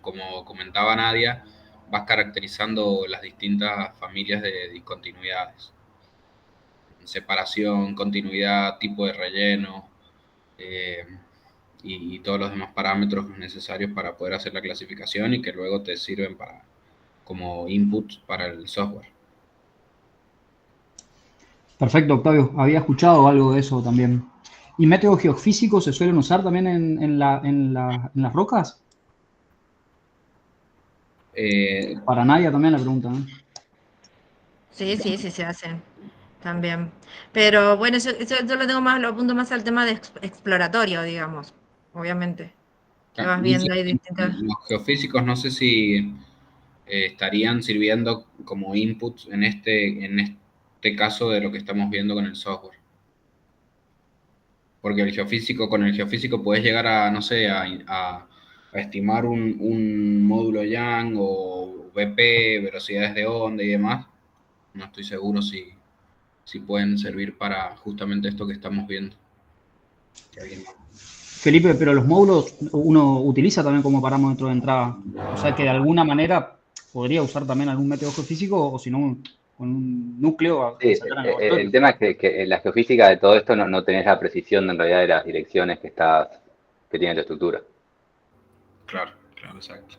como comentaba Nadia, vas caracterizando las distintas familias de discontinuidades. Separación, continuidad, tipo de relleno, y todos los demás parámetros necesarios para poder hacer la clasificación y que luego te sirven como input para el software. Perfecto, Octavio. Había escuchado algo de eso también. ¿Y métodos geofísicos se suelen usar también en las rocas? Para Nadia también la pregunta, ¿no? Sí, se hacen también. Pero bueno, yo lo tengo más, lo apunto más al tema de exploratorio, digamos, obviamente. Que vas viendo ahí distintas. Los geofísicos no sé si estarían sirviendo como inputs en este caso de lo que estamos viendo con el software. Porque con el geofísico puedes llegar a, no sé, a estimar un módulo Young o BP, velocidades de onda y demás. No estoy seguro si pueden servir para justamente esto que estamos viendo. Felipe, pero los módulos uno utiliza también como parámetro de entrada. O sea que de alguna manera podría usar también algún método geofísico o si no, con un núcleo a Sí, sacar en el laboratorio. el tema es que en la geofísica de todo esto no tenés la precisión en realidad de las direcciones que tiene tu estructura. Claro, exacto.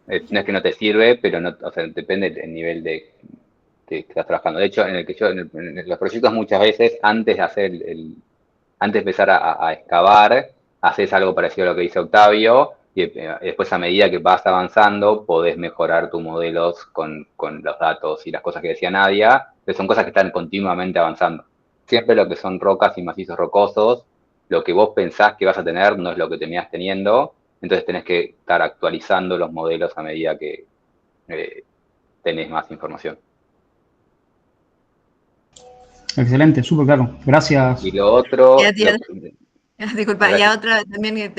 No es que no te sirve, pero no, o sea, depende del nivel de que estás trabajando. De hecho, en los proyectos muchas veces, antes de empezar a excavar, haces algo parecido a lo que dice Octavio, y después a medida que vas avanzando, podés mejorar tus modelos con los datos y las cosas que decía Nadia, que son cosas que están continuamente avanzando. Siempre lo que son rocas y macizos rocosos, lo que vos pensás que vas a tener no es lo que terminás teniendo, entonces tenés que estar actualizando los modelos a medida que tenés más información. Excelente, súper claro. Gracias. Y lo otro, Ya, tía. Disculpa, y Gracias. a otra también,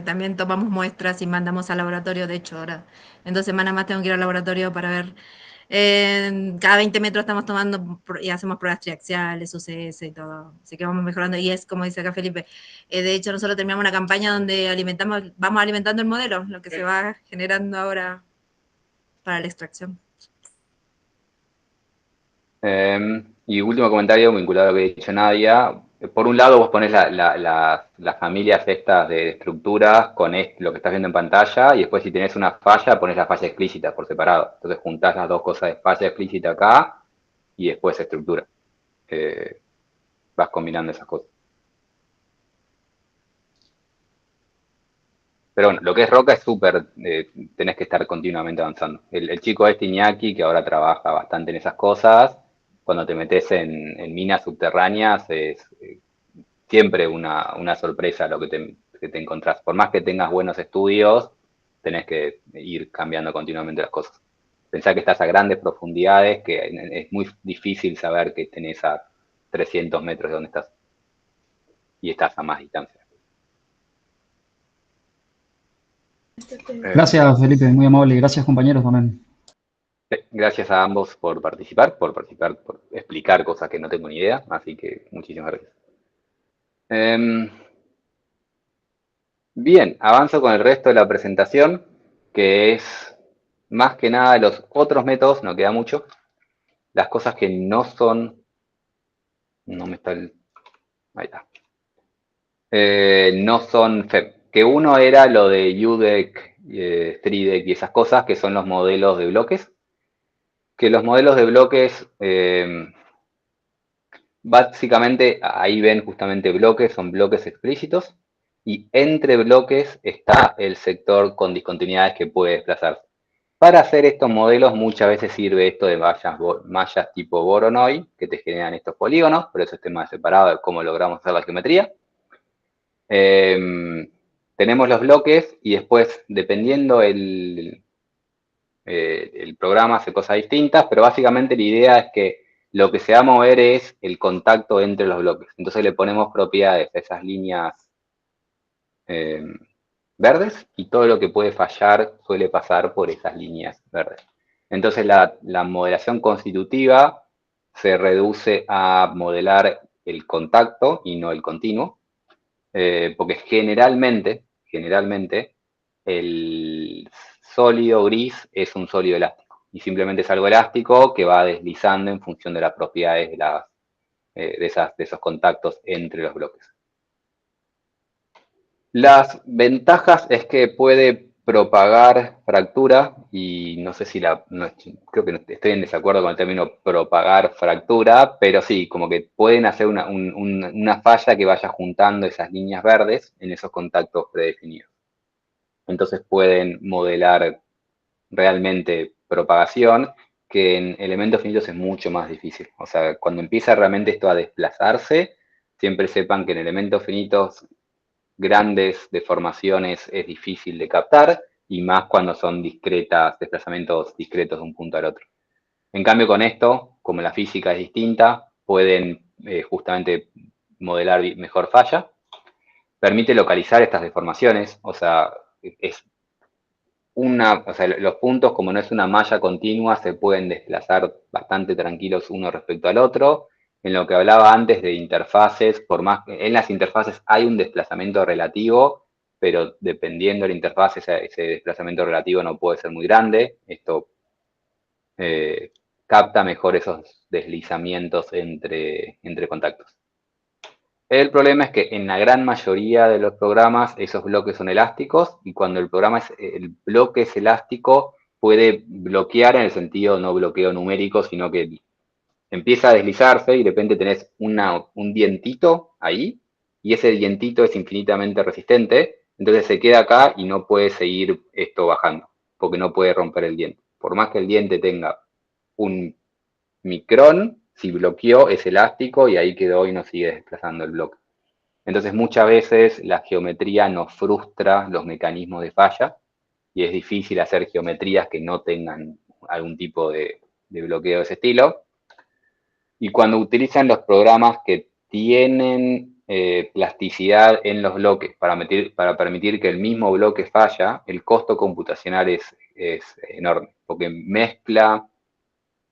también tomamos muestras y mandamos al laboratorio. De hecho, ahora en 2 semanas más tengo que ir al laboratorio para ver. Cada 20 metros estamos tomando y hacemos pruebas triaxiales, UCS y todo. Así que vamos mejorando. Y es como dice acá Felipe. De hecho, nosotros terminamos una campaña donde vamos alimentando el modelo, lo que se va generando ahora para la extracción. Y último comentario vinculado a lo que ha dicho Nadia. Por un lado, vos ponés las familias estas de estructuras con lo que estás viendo en pantalla, y después si tenés una falla, ponés la falla explícita por separado. Entonces juntás las dos cosas de falla explícita acá y después estructura. Vas combinando esas cosas. Pero bueno, lo que es roca es súper, tenés que estar continuamente avanzando. El chico este Iñaki, que ahora trabaja bastante en esas cosas, cuando te metes en minas subterráneas es siempre una sorpresa lo que te encontrás. Por más que tengas buenos estudios, tenés que ir cambiando continuamente las cosas. Pensá que estás a grandes profundidades, que es muy difícil saber que tenés a 300 metros de donde estás y estás a más distancia. Gracias, Felipe, muy amable. Y gracias, compañeros, también. Gracias a ambos por participar, por explicar cosas que no tengo ni idea, así que muchísimas gracias. Bien, avanzo con el resto de la presentación, que es más que nada los otros métodos, no queda mucho, las cosas que no son, no me está ahí está, no son FEM, que uno era lo de UDEC, 3DEC y esas cosas, que son los modelos de bloques, que los modelos de bloques, básicamente ahí ven justamente bloques, son bloques explícitos, y entre bloques está el sector con discontinuidades que puede desplazarse. Para hacer estos modelos muchas veces sirve esto de mallas tipo Voronoi, que te generan estos polígonos, por eso este más separado de cómo logramos hacer la geometría. Tenemos los bloques y después, dependiendo el programa, hace cosas distintas, pero básicamente la idea es que lo que se va a mover es el contacto entre los bloques. Entonces le ponemos propiedades a esas líneas verdes y todo lo que puede fallar suele pasar por esas líneas verdes. Entonces la modelación constitutiva se reduce a modelar el contacto y no el continuo, porque generalmente el sólido gris es un sólido elástico y simplemente es algo elástico que va deslizando en función de las propiedades de esos contactos entre los bloques. Las ventajas es que puede propagar fractura y no sé si creo que estoy en desacuerdo con el término propagar fractura, pero sí, como que pueden hacer una falla que vaya juntando esas líneas verdes en esos contactos predefinidos. Entonces pueden modelar realmente propagación, que en elementos finitos es mucho más difícil. O sea, cuando empieza realmente esto a desplazarse, siempre sepan que en elementos finitos grandes deformaciones es difícil de captar, y más cuando son desplazamientos discretos de un punto al otro. En cambio, con esto, como la física es distinta, pueden justamente modelar mejor falla. Permite localizar estas deformaciones, o sea, los puntos, como no es una malla continua, se pueden desplazar bastante tranquilos uno respecto al otro. En lo que hablaba antes de interfaces, por más que en las interfaces hay un desplazamiento relativo, pero dependiendo de la interfaz, ese desplazamiento relativo no puede ser muy grande. Esto capta mejor esos deslizamientos entre contactos. El problema es que en la gran mayoría de los programas esos bloques son elásticos, y cuando el bloque es elástico puede bloquear en el sentido no bloqueo numérico, sino que empieza a deslizarse y de repente tenés un dientito ahí, y ese dientito es infinitamente resistente, entonces se queda acá y no puede seguir esto bajando, porque no puede romper el diente. Por más que el diente tenga un micrón, si bloqueó es elástico y ahí quedó y no sigue desplazando el bloque. Entonces muchas veces la geometría nos frustra los mecanismos de falla y es difícil hacer geometrías que no tengan algún tipo de bloqueo de ese estilo. Y cuando utilizan los programas que tienen plasticidad en los bloques para permitir que el mismo bloque falla, el costo computacional es enorme, porque mezcla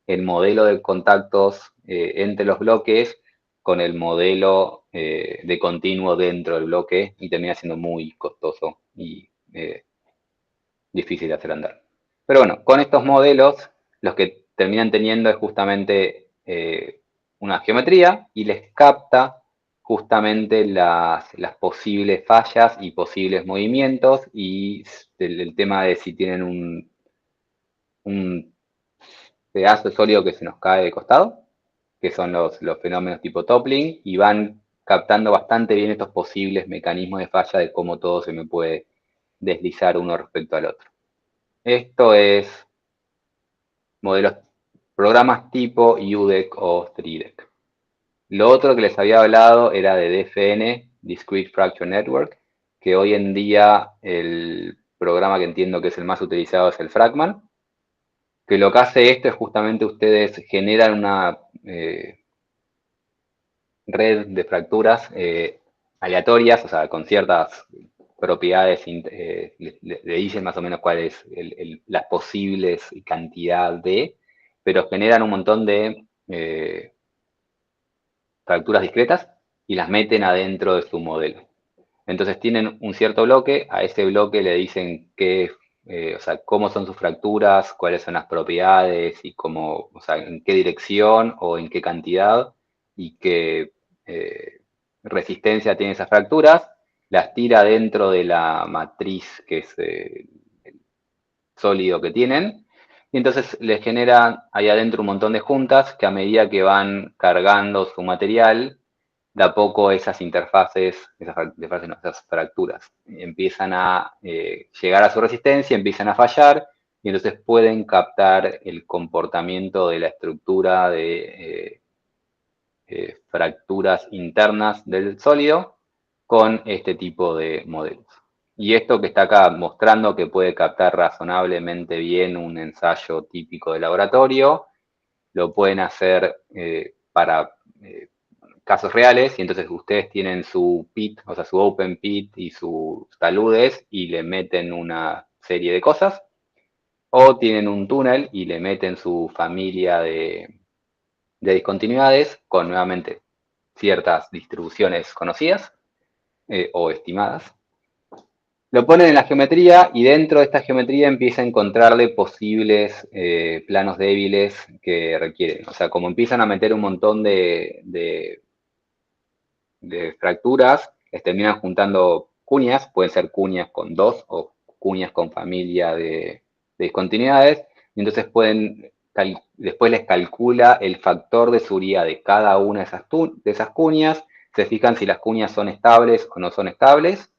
el modelo de contactos entre los bloques con el modelo de continuo dentro del bloque y termina siendo muy costoso y difícil de hacer andar. Pero bueno, con estos modelos, los que terminan teniendo es justamente una geometría y les capta justamente las posibles fallas y posibles movimientos y el tema de si tienen un pedazo de sólido que se nos cae de costado, que son los fenómenos tipo toppling, y van captando bastante bien estos posibles mecanismos de falla de cómo todo se me puede deslizar uno respecto al otro. Esto es modelos, programas tipo UDEC o 3DEC. Lo otro que les había hablado era de DFN, Discrete Fracture Network, que hoy en día el programa que entiendo que es el más utilizado es el Fragman, que lo que hace esto es justamente ustedes generan una red de fracturas aleatorias, o sea, con ciertas propiedades, le dicen más o menos cuál es las posibles cantidad de, pero generan un montón de fracturas discretas y las meten adentro de su modelo. Entonces tienen un cierto bloque, a ese bloque le dicen o sea, cómo son sus fracturas, cuáles son las propiedades y cómo, o sea, en qué dirección o en qué cantidad y qué resistencia tienen esas fracturas, las tira dentro de la matriz que es el sólido que tienen y entonces les genera ahí adentro un montón de juntas que a medida que van cargando su material, de a poco esas interfaces, esas fracturas, empiezan a llegar a su resistencia, empiezan a fallar, y entonces pueden captar el comportamiento de la estructura de fracturas internas del sólido con este tipo de modelos. Y esto que está acá mostrando que puede captar razonablemente bien un ensayo típico de laboratorio, lo pueden hacer para casos reales y entonces ustedes tienen su pit, o sea, su open pit y sus taludes y le meten una serie de cosas, o tienen un túnel y le meten su familia de discontinuidades con nuevamente ciertas distribuciones conocidas o estimadas. Lo ponen en la geometría y dentro de esta geometría empieza a encontrarle posibles planos débiles que requieren. O sea, como empiezan a meter un montón de fracturas, les terminan juntando cuñas, pueden ser cuñas con 2 o cuñas con familia de discontinuidades, y entonces después les calcula el factor de seguridad de cada una de esas cuñas, se fijan si las cuñas son estables o no son estables,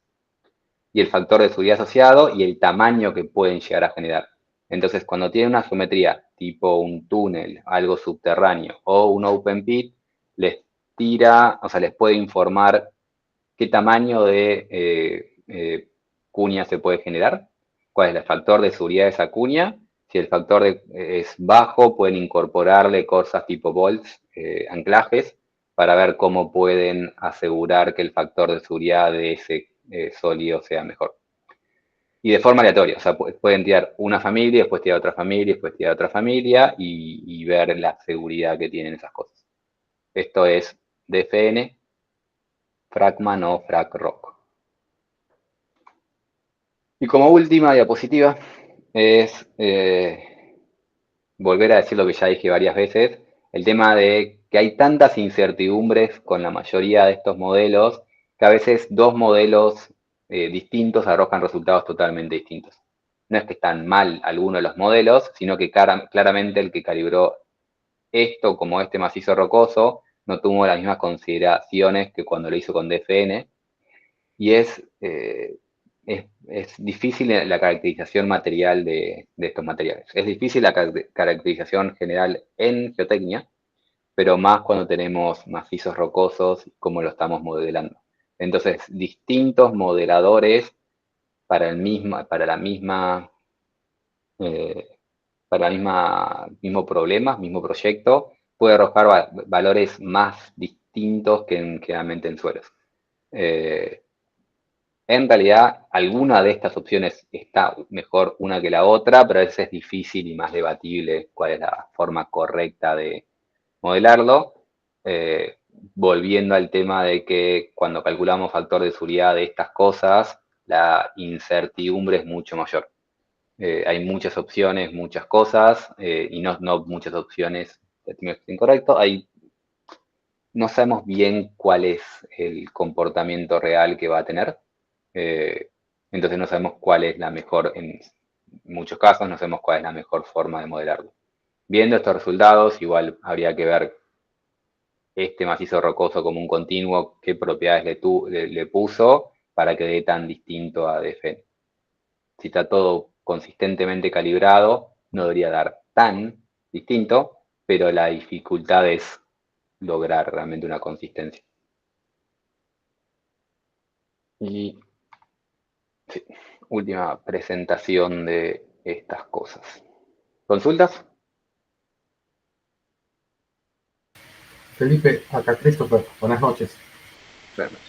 y el factor de seguridad asociado y el tamaño que pueden llegar a generar. Entonces, cuando tienen una geometría tipo un túnel, algo subterráneo o un open pit, les tira, o sea, les puede informar qué tamaño de cuña se puede generar, cuál es el factor de seguridad de esa cuña. Si el factor es bajo, pueden incorporarle cosas tipo bolts, anclajes, para ver cómo pueden asegurar que el factor de seguridad de ese sólido sea mejor. Y de forma aleatoria, o sea, pueden tirar una familia, después tirar otra familia, después tirar otra familia y ver la seguridad que tienen esas cosas. Esto es DFN, Fragman o FragRock. Y como última diapositiva es volver a decir lo que ya dije varias veces, el tema de que hay tantas incertidumbres con la mayoría de estos modelos que a veces dos modelos distintos arrojan resultados totalmente distintos. No es que están mal algunos de los modelos, sino que claramente el que calibró esto como este macizo rocoso no tuvo las mismas consideraciones que cuando lo hizo con DFN. Y es difícil la caracterización material de estos materiales. Es difícil la caracterización general en geotecnia, pero más cuando tenemos macizos rocosos como lo estamos modelando. Entonces, distintos modeladores para el mismo problema, mismo proyecto, puede arrojar valores más distintos que generalmente en suelos. En realidad, alguna de estas opciones está mejor una que la otra, pero a veces es difícil y más debatible cuál es la forma correcta de modelarlo. Volviendo al tema de que cuando calculamos factor de seguridad de estas cosas, la incertidumbre es mucho mayor. Hay muchas opciones, muchas cosas, y no muchas opciones, es incorrecto. No sabemos bien cuál es el comportamiento real que va a tener. Entonces no sabemos cuál es la mejor, en muchos casos no sabemos cuál es la mejor forma de modelarlo. Viendo estos resultados, igual habría que ver este macizo rocoso como un continuo, qué propiedades le puso para que dé tan distinto a DFN. Si está todo consistentemente calibrado, no debería dar tan distinto, pero la dificultad es lograr realmente una consistencia. Y sí, última presentación de estas cosas. ¿Consultas? Felipe, acá Christopher, buenas noches. Buenas noches.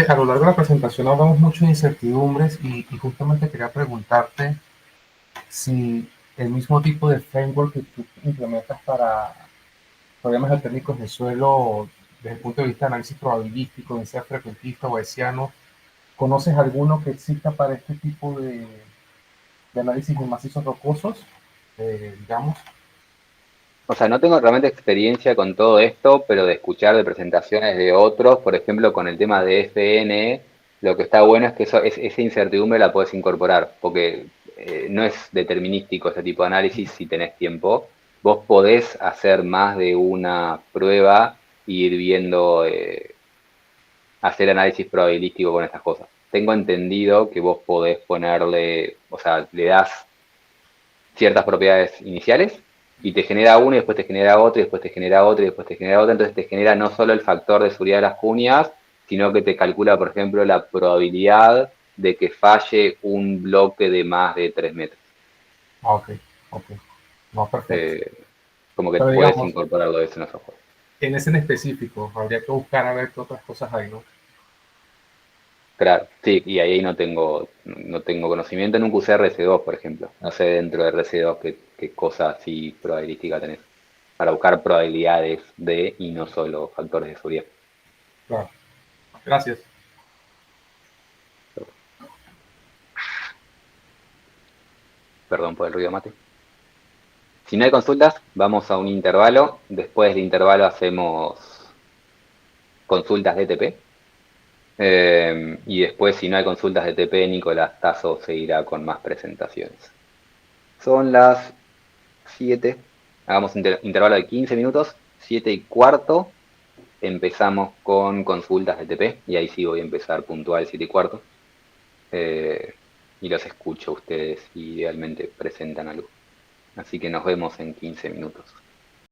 A lo largo de la presentación hablamos mucho de incertidumbres y justamente quería preguntarte si el mismo tipo de framework que tú implementas para problemas geotécnicos de suelo desde el punto de vista de análisis probabilístico, bien sea frecuentista o bayesiano, ¿conoces alguno que exista para este tipo de análisis de macizos rocosos, digamos? O sea, no tengo realmente experiencia con todo esto, pero de escuchar de presentaciones de otros, por ejemplo, con el tema de FN, lo que está bueno es que esa incertidumbre la puedes incorporar, porque no es determinístico este tipo de análisis si tenés tiempo. Vos podés hacer más de una prueba e ir viendo, hacer análisis probabilístico con estas cosas. Tengo entendido que vos podés ponerle, o sea, le das ciertas propiedades iniciales y te genera uno y después te genera otro y después te genera otro y después te genera otro. Entonces te genera no solo el factor de seguridad de las cuñas, sino que te calcula, por ejemplo, la probabilidad de que falle un bloque de más de 3 metros. Ok. No, perfecto. Como que Pero puedes digamos, incorporarlo eso en esos juegos. en ese en específico, habría que buscar a ver qué otras cosas hay, ¿no? Claro, sí, y ahí no tengo conocimiento. Nunca usé RC2, por ejemplo. No sé dentro de RC2 qué cosa así probabilística tenés. Para buscar probabilidades de y no solo factores de seguridad. Claro. Gracias. Perdón por el ruido, Mate. Si no hay consultas, vamos a un intervalo. Después del intervalo hacemos consultas de TP. Y después, si no hay consultas de TP, Nicolás Tazo seguirá con más presentaciones. Son las 7. Hagamos un intervalo de 15 minutos. 7:15. Empezamos con consultas de TP. Y ahí sí voy a empezar puntual 7:15. Y los escucho a ustedes y idealmente presentan algo. Así que nos vemos en 15 minutos.